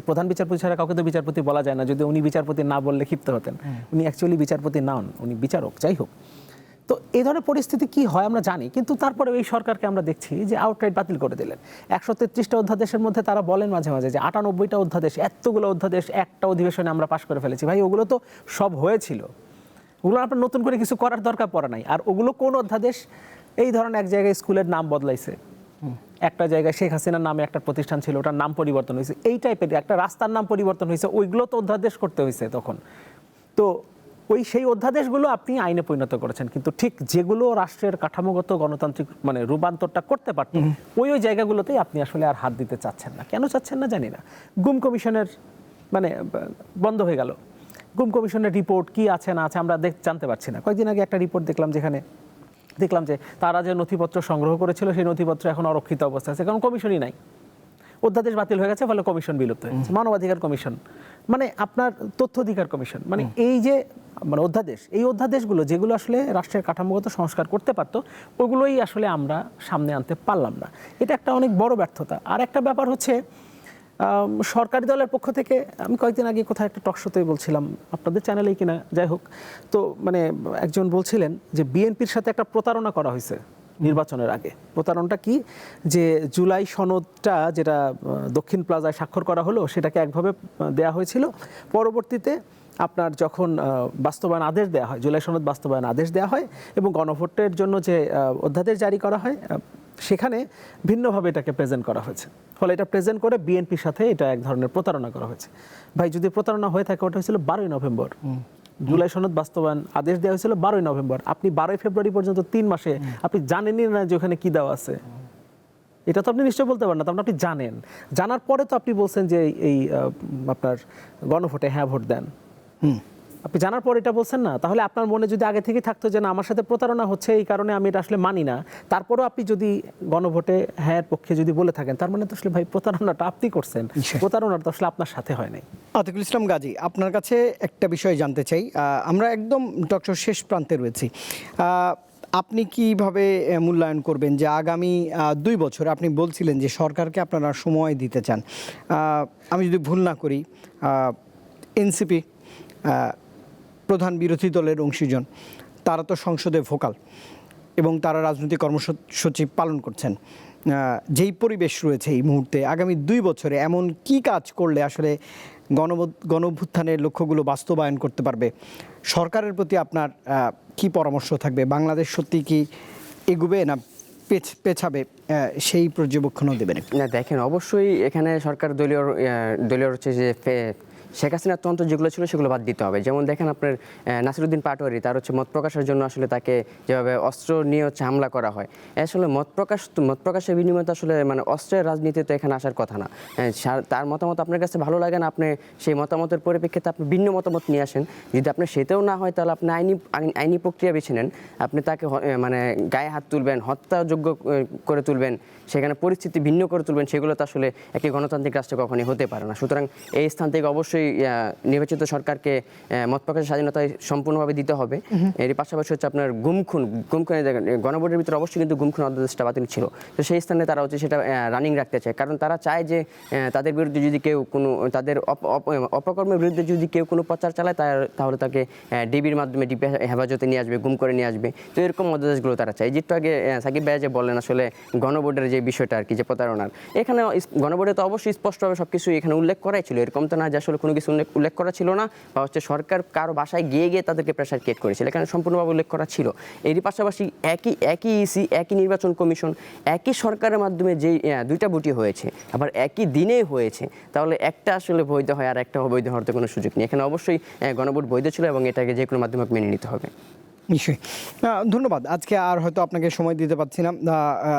M: প্রধান বিচারপতি ছাড়া কাউকে তো বিচারপতি বলা যায় না, যদি উনি বিচারপতি না বললে ক্ষিপ্ত হতেন। উনি অ্যাকচুয়ালি বিচারপতি নন, উনি বিচারক। যাই হোক, তো এই ধরনের পরিস্থিতি কি হয় আমরা জানি, কিন্তু তারপরে এই সরকারকে আমরা দেখছি যে আউটরাইট বাতিল করে দিলেন। 133টা অধ্যাদেশের মধ্যে তারা বলেন মাঝে মাঝে যে 98টা অধ্যাদেশ, এতগুলো অধ্যাদেশ একটা অধিবেশনে আমরা পাশ করে ফেলেছি। ভাই, ওগুলো তো সব হয়েছিল, ওগুলো আপনার নতুন করে কিছু করার দরকার পড়ে নাই। আর ওগুলো কোন অধ্যাদেশ? এই ধরনের এক জায়গায় স্কুলের নাম বদলাইছে, একটা জায়গায় শেখ হাসিনার নামে একটা প্রতিষ্ঠান ছিল, ওটার নাম পরিবর্তন হয়েছে, এই টাইপের একটা রাস্তার নাম পরিবর্তন হয়েছে, ওইগুলো তো অধ্যাদেশ করতে হয়েছে তখন। তো সেই অধ্যাদেশগুলো আপনি আইনে পরিণত করেছেন, কিন্তু ঠিক যেগুলো রাষ্ট্রের কাঠামোগত গণতান্ত্রিক মানে রূপান্তরটা করতে পারতেন, ওই জায়গাগুলোতেই আপনি আসলে আর হাত দিতে চাচ্ছেন না। কেন চাচ্ছেন না জানি না। গুম কমিশনের মানে বন্ধ হয়ে গেল। গুম কমিশনের রিপোর্ট কি আছে না আছে আমরা জানতে পারছি না। কয়েকদিন আগে একটা রিপোর্ট দেখলাম, যেখানে দেখলাম যে তারা যে নথিপত্র সংগ্রহ করেছিল সেই নথিপত্র এখন অরক্ষিত অবস্থায় আছে, কারণ কমিশনই নাই। অধ্যাদেশ বাতিল হয়ে গেছে, ফলে কমিশন বিলুপ্ত হয়ে গেছে। মানবাধিকার কমিশন, মানে আপনার তথ্য অধিকার কমিশন, মানে এই যে মানে অধ্যাদেশ, এই অধ্যাদেশগুলো যেগুলো আসলে রাষ্ট্রের কাঠামোগত সংস্কার করতে পারতো, ওগুলোই আসলে আমরা সামনে আনতে পারলাম না। এটা একটা অনেক বড় ব্যর্থতা। আর একটা ব্যাপার হচ্ছে, সরকারি দলের পক্ষ থেকে আমি কয়েকদিন আগে কোথায় একটা টকশোতেই বলছিলাম, আপনাদের চ্যানেলেই কিনা, যাই হোক, তো মানে একজন বলছিলেন যে বিএনপির সাথে একটা প্রতারণা করা হয়েছে নির্বাচনের আগে। প্রতারণাটা কি? যে জুলাই সনদটা যেটা দক্ষিণ প্লাজায় স্বাক্ষর করা হলো, সেটাকে একভাবে দেয়া হয়েছিল, পরবর্তীতে আপনার যখন বাস্তবায়ন আদেশ দেওয়া হয়, জুলাই সনদ বাস্তবায়ন আদেশ দেওয়া হয় এবং গণভোটের জন্য যে অধ্যাদেশ জারি করা হয়, সেখানে ভিন্নভাবে এটাকে প্রেজেন্ট করা হয়েছে। ফলে এটা প্রেজেন্ট করে বিএনপির সাথে এটা এক ধরনের প্রতারণা করা হয়েছে। ভাই, যদি প্রতারণা হয়ে থাকে, ওটা হয়েছিল 12ই নভেম্বর। জুলাই সনদ বাস্তবায়ন আদেশ দেওয়া হয়েছিল 12ই নভেম্বর। আপনি 12ই ফেব্রুয়ারি পর্যন্ত 3 মাসে আপনি জানেনই না যে ওখানে কি দেওয়া আছে। এটা তো আপনি নিশ্চয় বলতে পারেন না, তখন আপনি জানেন। জানার পরে তো আপনি বলছেন যে এই আপনার গণভোটে হ্যাঁ ভোট দেন। আপনি জানার পর এটা বলছেন না, তাহলে আপনার মনে যদি আগে থেকে থাকতো যে না, আমার সাথে প্রতারণা হচ্ছে, এই কারণে আমি এটা আসলে মানি না, তারপরেও আপনি যদি গণভোটে হ্যাঁ পক্ষে যদি বলে থাকেন, তার মানে তো আসলে ভাই প্রতারণাটা আপনি করছেন, প্রতারণাটা আসলে আপনার সাথে হয় নাই।
A: আতিকুল ইসলাম গাজী, আপনার কাছে একটা বিষয় জানতে চাই। আমরা একদম টকশোর শেষ প্রান্তে রয়েছি। আপনি কিভাবে মূল্যায়ন করবেন যে আগামী 2 বছর, আপনি বলছিলেন যে সরকারকে আপনারা সময় দিতে চান, আমি যদি ভুল না করি এনসিপি প্রধান বিরোধী দলের অংশীজন, তারা তো সংসদে ভোকাল এবং তারা রাজনৈতিক কর্মসূচি পালন করছেন। যেই পরিবেশ রয়েছে এই মুহূর্তে, আগামী 2 বছরে এমন কি কাজ করলে আসলে গণঅভ্যুত্থানের লক্ষ্যগুলো বাস্তবায়ন করতে পারবে? সরকারের প্রতি আপনার কি পরামর্শ থাকবে? বাংলাদেশ সত্যি কি এগুবে না পেছাবে, সেই পর্যবেক্ষণও দেবেন?
C: না, দেখেন, অবশ্যই এখানে সরকার দলীয় হচ্ছে যে শেখ হাসিনার তন্ত্র যেগুলো ছিল সেগুলো বাদ দিতে হবে। যেমন দেখেন, আপনার নাসিরউদ্দিন পাটোয়ারি, তার হচ্ছে মত প্রকাশের জন্য আসলে তাকে যেভাবে অস্ত্র নিয়ে হচ্ছে হামলা করা হয়, আসলে মত প্রকাশের বিনিময়ে আসলে মানে অস্ত্রের রাজনীতি তো এখানে আসার কথা না। তার মতামত আপনার কাছে ভালো লাগে না, আপনি সেই মতামতের পরিপ্রেক্ষিতে আপনি ভিন্ন মতামত নিয়ে আসেন। যদি আপনি সেটাও না হয়, তাহলে আপনি আইনি প্রক্রিয়া বেছে নেন। আপনি তাকে মানে গায়ে হাত তুলবেন, হত্যাযোগ্য করে তুলবেন, সেখানে পরিস্থিতি ভিন্ন করে তুলবেন, সেগুলো তো আসলে একটি গণতান্ত্রিক রাষ্ট্রে কখনই হতে পারে না। সুতরাং এই স্থান থেকে অবশ্যই নির্বাচিত সরকারকে মত প্রকাশের স্বাধীনতায় সম্পূর্ণভাবে দিতে হবে। এর পাশাপাশি হচ্ছে আপনার গুমখুনের গণভোটের ভিতরে অবশ্যই কিন্তু গুমখুন অধ্যাদেশটা বাতিল ছিল, তো সেই স্থানে তারা হচ্ছে সেটা রানিং রাখতে চায়। কারণ তারা চায় যে তাদের বিরুদ্ধে যদি কেউ তাদের অপকর্মের বিরুদ্ধে যদি কেউ কোনো প্রচার চালায়, তাহলে তাকে ডিবির মাধ্যমে ডিবি হেফাজতে নিয়ে আসবে, গুম করে নিয়ে আসবে। তো এরকম অধ্যাদেশগুলো তারা চায়। যেহেতু আগে সাকিব ভাইয়া যে বললেন আসলে গণভোটের যে বিষয়টা আর কি, যে প্রতারণার, এখানে গণভোটে তো অবশ্যই স্পষ্টভাবে সব কিছু এখানে উল্লেখ করাই ছিল। এরকম তো না যে আসলে কোনো কিছু উল্লেখ করা ছিল না, বা হচ্ছে সরকার কারো বাসায় গিয়ে তাদেরকে প্রেশার ক্রিয়েট করেছিল। এখানে সম্পূর্ণভাবে উল্লেখ করা ছিল। এরই পাশাপাশি একই ইসি, একই নির্বাচন কমিশন, একই সরকারের মাধ্যমে যে 2টা ভোটই হয়েছে, আবার একই দিনেই হয়েছে, তাহলে একটা আসলে বৈধ হয় আর একটা অবৈধ হওয়ার তো কোনো সুযোগ নেই। এখানে অবশ্যই গণভোট বৈধ ছিল এবং এটাকে যে কোনো মাধ্যমে মেনে নিতে হবে।
A: নিশ্চয়ই ধন্যবাদ। আজকে আর হয়তো আপনাকে সময় দিতে পারছি না।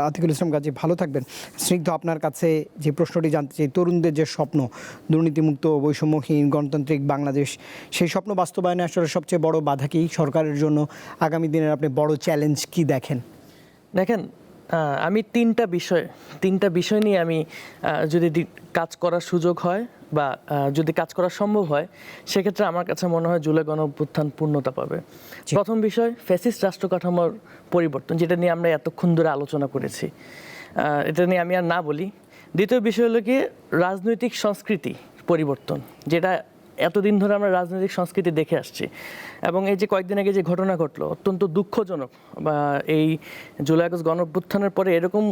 A: আতিকুল ইসলাম গাজী, ভালো থাকবেন। স্নিগ্ধ, আপনার কাছে যে প্রশ্নটি জানতে চাই, তরুণদের যে স্বপ্ন দুর্নীতিমুক্ত বৈষম্যহীন গণতান্ত্রিক বাংলাদেশ, সেই স্বপ্ন বাস্তবায়নে আসলে সবচেয়ে বড় বাধা কি সরকারের জন্য? আগামী দিনের আপনি বড় চ্যালেঞ্জ কি দেখেন?
B: দেখেন, আমি তিনটা বিষয় নিয়ে আমি যদি কাজ করার সুযোগ হয় বা যদি কাজ করা সম্ভব হয়, সেক্ষেত্রে আমার কাছে মনে হয় জুলাই গণঅভ্যুত্থান পূর্ণতা পাবে। প্রথম বিষয় ফ্যাসিস্ট রাষ্ট্র কাঠামোর পরিবর্তন, যেটা নিয়ে আমরা এতক্ষণ ধরে আলোচনা করেছি, এটা নিয়ে আমি আর না বলি। দ্বিতীয় বিষয় হলো কি রাজনৈতিক সংস্কৃতি পরিবর্তন, যেটা এতদিন ধরে আমরা রাজনৈতিক সংস্কৃতি দেখে আসছি, এবং এই যে কয়েকদিন আগে যে ঘটনা ঘটলো অত্যন্ত দুঃখজনক। বা এই জুলাই আগস্ট গণঅভ্যুত্থানের পরে এরকম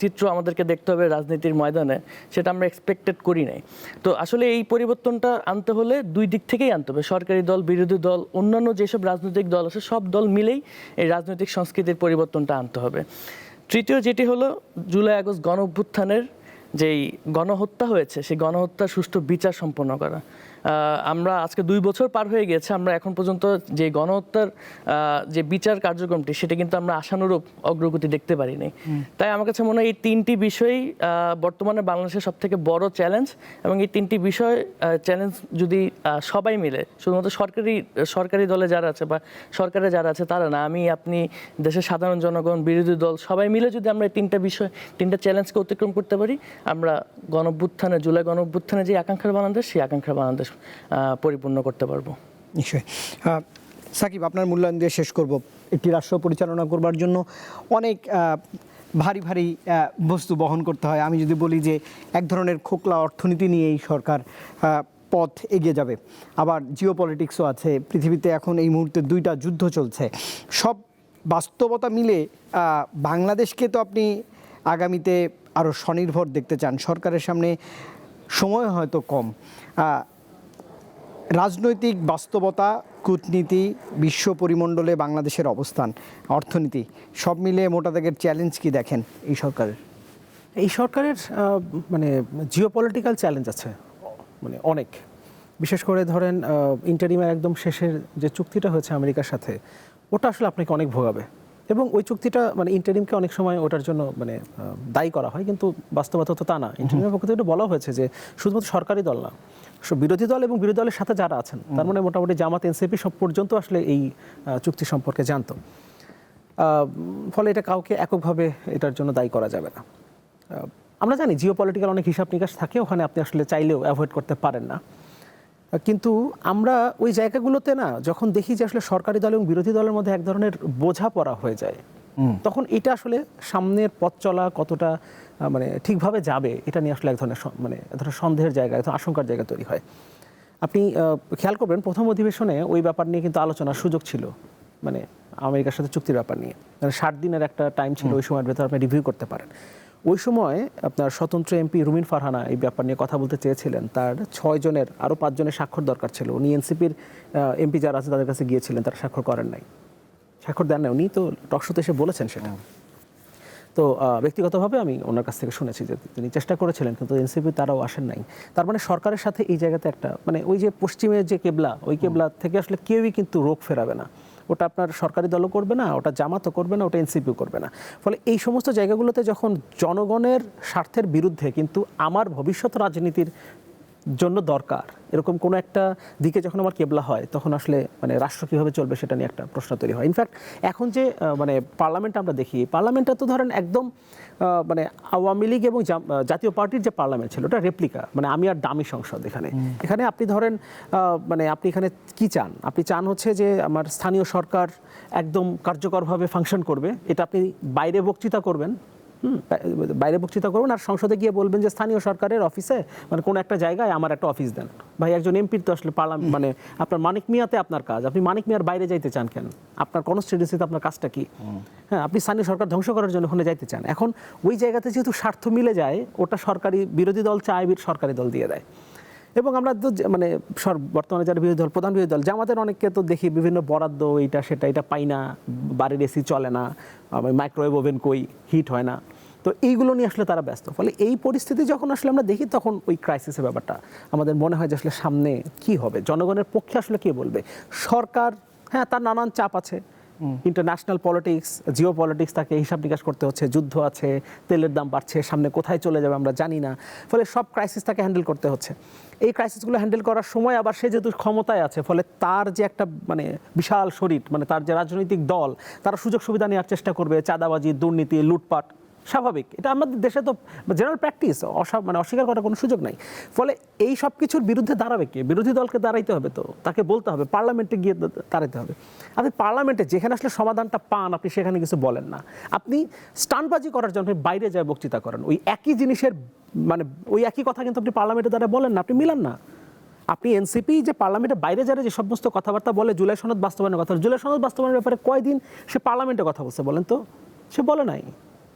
B: চিত্র আমাদেরকে দেখতে হবে রাজনীতির ময়দানে, সেটা আমরা এক্সপেক্টেড করি নাই। তো আসলে এই পরিবর্তনটা আনতে হলে দুই দিক থেকেই আনতে হবে, সরকারি দল, বিরোধী দল, অন্যান্য যেসব রাজনৈতিক দল আছে সব দল মিলেই এই রাজনৈতিক সংস্কৃতির পরিবর্তনটা আনতে হবে। তৃতীয় যেটি হলো জুলাই আগস্ট গণঅভ্যুত্থানের যেই গণহত্যা হয়েছে সেই গণহত্যার সুষ্ঠু বিচার সম্পন্ন করা। আমরা আজকে 2 বছর পার হয়ে গেছে, আমরা এখন পর্যন্ত যে গণহত্যার যে বিচার কার্যক্রমটি সেটা কিন্তু আমরা আশানুরূপ অগ্রগতি দেখতে পারিনি। তাই আমার কাছে মনে হয় এই 3টি বিষয়ই বর্তমানে বাংলাদেশের সবথেকে বড় চ্যালেঞ্জ, এবং এই 3টি বিষয় চ্যালেঞ্জ যদি সবাই মিলে, শুধুমাত্র সরকারি দলে যারা আছে বা সরকারে যারা আছে তারা না, আমি আপনি দেশের সাধারণ জনগণ, বিরোধী দল সবাই মিলে যদি আমরা এই 3টা চ্যালেঞ্জকে অতিক্রম করতে পারি, আমরা জুলাই গণঅভ্যুত্থানে যে আকাঙ্ক্ষার বাংলাদেশ, সেই আকাঙ্ক্ষার বাংলাদেশ পরিপূর্ণ করতে পারবো।
A: নিশ্চয়ই। সাকিব, আপনার মূল্যায়ন দিয়ে শেষ করব। একটি রাষ্ট্র পরিচালনা করবার জন্য অনেক ভারী ভারী বস্তু বহন করতে হয়। আমি যদি বলি যে এক ধরনের খোকলা অর্থনীতি নিয়েই সরকার পথ এগিয়ে যাবে, আবার জিওপলিটিক্সও আছে। পৃথিবীতে এখন এই মুহূর্তে 2টা যুদ্ধ চলছে। সব বাস্তবতা মিলে বাংলাদেশকে তো আপনি আগামীতে আরও স্বনির্ভর দেখতে চান। সরকারের সামনে সময় হয়তো কম। রাজনৈতিক বাস্তবতা, কূটনীতি, বিশ্ব পরিমণ্ডলে বাংলাদেশের অবস্থান, অর্থনীতি সব মিলে মোটা দাগের চ্যালেঞ্জ কি দেখেন এই সরকারের?
M: এই সরকারের মানে জিওপলিটিক্যাল চ্যালেঞ্জ আছে মানে অনেক। বিশেষ করে ধরেন ইন্টারিমের একদম শেষের যে চুক্তিটা হয়েছে আমেরিকার সাথে, ওটা আসলে আপনাকে অনেক ভোগাবে। এবং ওই চুক্তিটা মানে ইন্টারিমকে অনেক সময় ওটার জন্য মানে দায়ী করা হয়, কিন্তু বাস্তবতা তো তা না। ইন্টারিমের পক্ষ থেকে বলা হয়েছে যে শুধুমাত্র সরকারি দল না, বিরোধী দল এবং বিরোধী দলের সাথে যারা আছেন, তার মানে মোটামুটি জামাত, এনসিপি সব পর্যন্ত আসলে এই চুক্তি সম্পর্কে জানতো। ফলে এটা কাউকে এককভাবে এটার জন্য দায়ী করা যাবে না। আমরা জানি জিওপলিটিক্যাল অনেক হিসাব নিকাশ থাকে, ওখানে আপনি আসলে চাইলেও অ্যাভয়েড করতে পারেন না। কিন্তু আমরা ওই জায়গাগুলোতে না, যখন দেখি যে আসলে সরকারি দল এবং বিরোধী দলের মধ্যে এক ধরনের বোঝাপড়া হয়ে যায়, তখন এটা আসলে সামনের পথ চলা কতটা মানে ঠিকভাবে যাবে, এটা নিয়ে আসলে এক ধরনের সন্দেহের জায়গা, আশঙ্কার জায়গা তৈরি হয়। আপনি খেয়াল করবেন প্রথম অধিবেশনে ওই ব্যাপার নিয়ে কিন্তু আলোচনার সুযোগ ছিল, মানে আমেরিকার সাথে চুক্তির ব্যাপার নিয়ে। মানে 60 দিনের একটা টাইম ছিল, ওই সময়ের ভেতরে আপনি রিভিউ করতে পারেন। ওই সময় আপনার স্বতন্ত্র এমপি রুমিন ফারহানা এই ব্যাপার নিয়ে কথা বলতে চেয়েছিলেন। তার 6 জনের আরও 5 জনের স্বাক্ষর দরকার ছিল। উনি এনসিপির এমপি যারা আছে তাদের কাছে গিয়েছিলেন, তারা স্বাক্ষর করেন নাই, স্বাক্ষর দেন নাই। উনি তো টকশোতে এসে বলেছেন সেটা। তো ব্যক্তিগতভাবে আমি ওনার কাছ থেকে শুনেছি যে তিনি চেষ্টা করেছিলেন, কিন্তু এনসিপি তারাও আসেন নাই। তার মানে সরকারের সাথে এই জায়গাতে একটা মানে ওই যে পশ্চিমের যে কেবলা, ওই কেবলা থেকে আসলে কেউই কিন্তু রোগ ফেরাবে না। ওটা আপনার সরকারি দলও করবে না, ওটা জামাতও করবে না, ওটা এনসিপিও করবে না। ফলে এই সমস্ত জায়গাগুলোতে যখন জনগণের স্বার্থের বিরুদ্ধে কিন্তু আমার ভবিষ্যৎ রাজনীতির জন্য দরকার এরকম কোনো একটা দিকে যখন আমার কেবলা হয়, তখন আসলে মানে রাষ্ট্র কীভাবে চলবে সেটা নিয়ে একটা প্রশ্ন তৈরি হয়। ইনফ্যাক্ট এখন যে মানে পার্লামেন্ট আমরা দেখি, পার্লামেন্টটা তো ধরেন একদম মানে আওয়ামী লীগ এবং জাতীয় পার্টির যে পার্লামেন্ট ছিল ওটা রেপ্লিকা, মানে আমি আর দামি সংসদ। এখানে আপনি ধরেন মানে আপনি এখানে কি চান? আপনি চান হচ্ছে যে আমার স্থানীয় সরকার একদম কার্যকরভাবে ফাংশন করবে, এটা আপনি বাইরে বক্তৃতা করবেন, আর সংসদে গিয়ে বলবেন যে স্থানীয় সরকারের অফিসে মানে কোনো একটা জায়গায় আমার একটা অফিস দেন। ভাই, একজন এমপির তো আসলে পার্লামেন্ট মানে আপনার মানিক মিয়াতে আপনার কাজ, আপনি মানিক মিয়ার বাইরে যাইতে চান কেন? আপনার কনস্টিটিউয়েন্সিতে আপনার কাজটা কি? হ্যাঁ, আপনি স্থানীয় সরকার ধ্বংস করার জন্য ওখানে যাইতে চান। এখন ওই জায়গাতে যেহেতু স্বার্থ মিলে যায়, ওটা সরকারি বিরোধী দল চায়, সরকারি দল দিয়ে দেয়। এবং আমরা তো মানে বর্তমানে যারা বিরোধী দল, প্রধান বিরোধী দল জামাতের অনেককে তো দেখি বিভিন্ন বরাদ্দ, এইটা সেটা, এটা পাই না, বাড়ির এসি চলে না, মাইক্রোওয়েভ ওভেন কই, হিট হয় না। তো এইগুলো নিয়ে আসলে তারা ব্যস্ত। ফলে এই পরিস্থিতি যখন আসলে আমরা দেখি, তখন ওই ক্রাইসিসের ব্যাপারটা আমাদের মনে হয় যে আসলে সামনে কি হবে, জনগণের পক্ষে আসলে কে বলবে। সরকার, হ্যাঁ, তার নানান চাপ আছে, ইন্টারন্যাশনাল পলিটিক্স, জিও পলিটিক্স, তাকে হিসাব নিকাশ করতে হচ্ছে, যুদ্ধ আছে, তেলের দাম বাড়ছে, সামনে কোথায় চলে যাবে আমরা জানি না, ফলে সব ক্রাইসিস তাকে হ্যান্ডেল করতে হচ্ছে। এই ক্রাইসিসগুলো হ্যান্ডেল করার সময় আবার সে যেহেতু ক্ষমতায় আছে, ফলে তার যে একটা মানে বিশাল শরীর, মানে তার যে রাজনৈতিক দল, তারা সুযোগ সুবিধা নেওয়ার চেষ্টা করবে, চাঁদাবাজি, দুর্নীতি, লুটপাট, স্বাভাবিক, এটা আমাদের দেশে তো জেনারেল প্র্যাকটিস, মানে অস্বীকার করার কোনো সুযোগ নাই। ফলে এই সব কিছুর বিরুদ্ধে দাঁড়াবে কে? বিরোধী দলকে দাঁড়াইতে হবে, তো তাকে বলতে হবে, পার্লামেন্টে গিয়ে দাঁড়াতে হবে। আপনি পার্লামেন্টে যেখানে আসলে সমাধানটা পান, আপনি সেখানে কিছু বলেন না, আপনি স্টান্টবাজি করার জন্য বাইরে যায় বক্তৃতা করেন, ওই একই জিনিসের মানে ওই একই কথা কিন্তু আপনি পার্লামেন্টে দাঁড়ায় বলেন না, আপনি মিলান না। আপনি এনসিপি যে পার্লামেন্টের বাইরে যারা যে সমস্ত কথাবার্তা বলে, জুলাই সনদ বাস্তবায়নের কথা, জুলাই সনদ বাস্তবায়নের ব্যাপারে কয়দিন সে পার্লামেন্টে কথা বলছে বলেন তো? সে বলে নাই।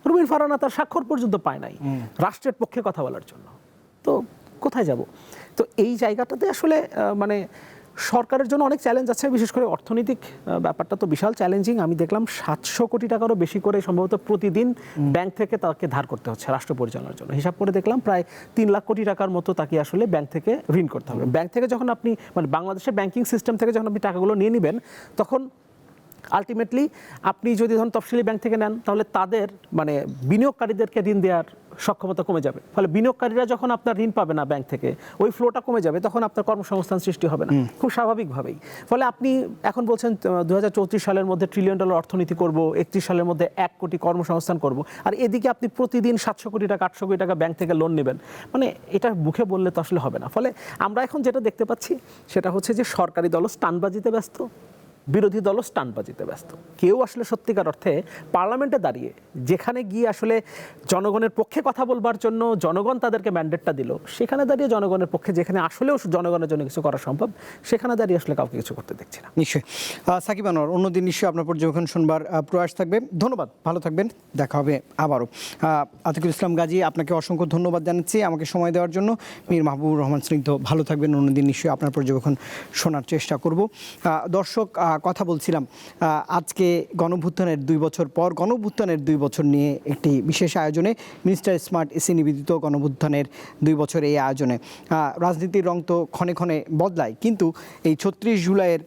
M: রুমিন ফারহানা তার স্বাক্ষর পর্যন্ত পায় নাই রাষ্ট্রের পক্ষে কথা বলার জন্য। তো কোথায় যাব? তো এই জায়গাটাতে আসলে মানে সরকারের জন্য অনেক চ্যালেঞ্জ আছে, বিশেষ করে অর্থনৈতিক ব্যাপারটা তো বিশাল চ্যালেঞ্জিং। আমি দেখলাম 700 কোটি টাকারও বেশি করে সম্ভবত প্রতিদিন ব্যাংক থেকে তাকে ধার করতে হচ্ছে রাষ্ট্র পরিচালনার জন্য। হিসাব করে দেখলাম প্রায় 3 লাখ কোটি টাকার মতো তাকে আসলে ব্যাংক থেকে ঋণ করতে হবে। ব্যাংক থেকে যখন আপনি মানে বাংলাদেশের ব্যাংকিং সিস্টেম থেকে যখন আপনি টাকাগুলো নিয়ে নেবেন, তখন আলটিমেটলি আপনি যদি ধরুন তফসিলি ব্যাংক থেকে নেন, তাহলে তাদের মানে বিনিয়োগকারীদেরকে ঋণ দেওয়ার সক্ষমতা কমে যাবে। ফলে বিনিয়োগকারীরা যখন আপনার ঋণ পাবে না ব্যাংক থেকে, ওই ফ্লোটা কমে যাবে, তখন আপনার কর্মসংস্থান সৃষ্টি হবে না খুব স্বাভাবিকভাবেই। ফলে আপনি এখন বলছেন 2034 সালের মধ্যে $1 ট্রিলিয়ন অর্থনীতি করব, 31 সালের মধ্যে 1 কোটি কর্মসংস্থান করব, আর এদিকে আপনি প্রতিদিন 700 কোটি টাকা 800 কোটি টাকা ব্যাংক থেকে লোন নেবেন। মানে এটা মুখে বললে তো আসলে হবে না। ফলে আমরা এখন যেটা দেখতে পাচ্ছি সেটা হচ্ছে যে সরকারি দলও স্টান্টবাজিতে ব্যস্ত, বিরোধী দলও স্টান্টবাজিতে ব্যস্ত। কেউ আসলে সত্যিকার অর্থে পার্লামেন্টে দাঁড়িয়ে যেখানে গিয়ে আসলে জনগণের পক্ষে কথা বলবার জন্য জনগণ তাদেরকে ম্যান্ডেটটা দিল, সেখানে দাঁড়িয়ে জনগণের পক্ষে যেখানে আসলেও জনগণের জন্য কিছু করা সম্ভব, সেখানে দাঁড়িয়ে আসলে কাউকে কিছু করতে দেখছি না।
A: নিশ্চয়ই। সাকিব আনোয়ার, অন্যদিন নিশ্চয়ই আপনার পর্যবেক্ষণ শুনবার প্রয়াস থাকবে। ধন্যবাদ, ভালো থাকবেন, দেখা হবে আবারও। আতিকুল ইসলাম গাজী, আপনাকে অসংখ্য ধন্যবাদ জানাচ্ছি আমাকে সময় দেওয়ার জন্য। মীর মাহবুবুর রহমান স্নিগ্ধ, ভালো থাকবেন, অন্যদিন নিশ্চয়ই আপনার পর্যবেক্ষণ শোনার চেষ্টা করব। দর্শক, কথা বলছিলাম আজকে গণঅভ্যুত্থানের 2 বছর পর, গণঅভ্যুত্থানের 2 বছর নিয়ে একটি বিশেষ আয়োজনে, মিনিস্টার স্মার্ট এসি নিবেদিত গণঅভ্যুত্থানের 2 বছর এই আয়োজনে। রাজনীতির রং তো ক্ষণে ক্ষণে বদলায়, কিন্তু এই 36 জুলাইয়ের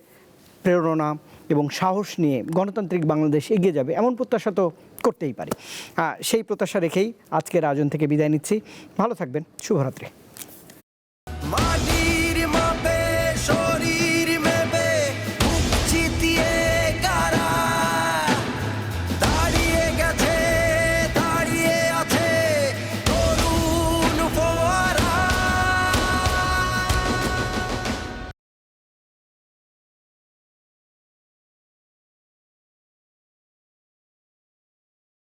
A: প্রেরণা এবং সাহস নিয়ে গণতান্ত্রিক বাংলাদেশ এগিয়ে যাবে এমন প্রত্যাশা তো করতেই পারি। সেই প্রত্যাশা রেখেই আজকের আয়োজন থেকে বিদায় নিচ্ছি। ভালো থাকবেন, শুভরাত্রি।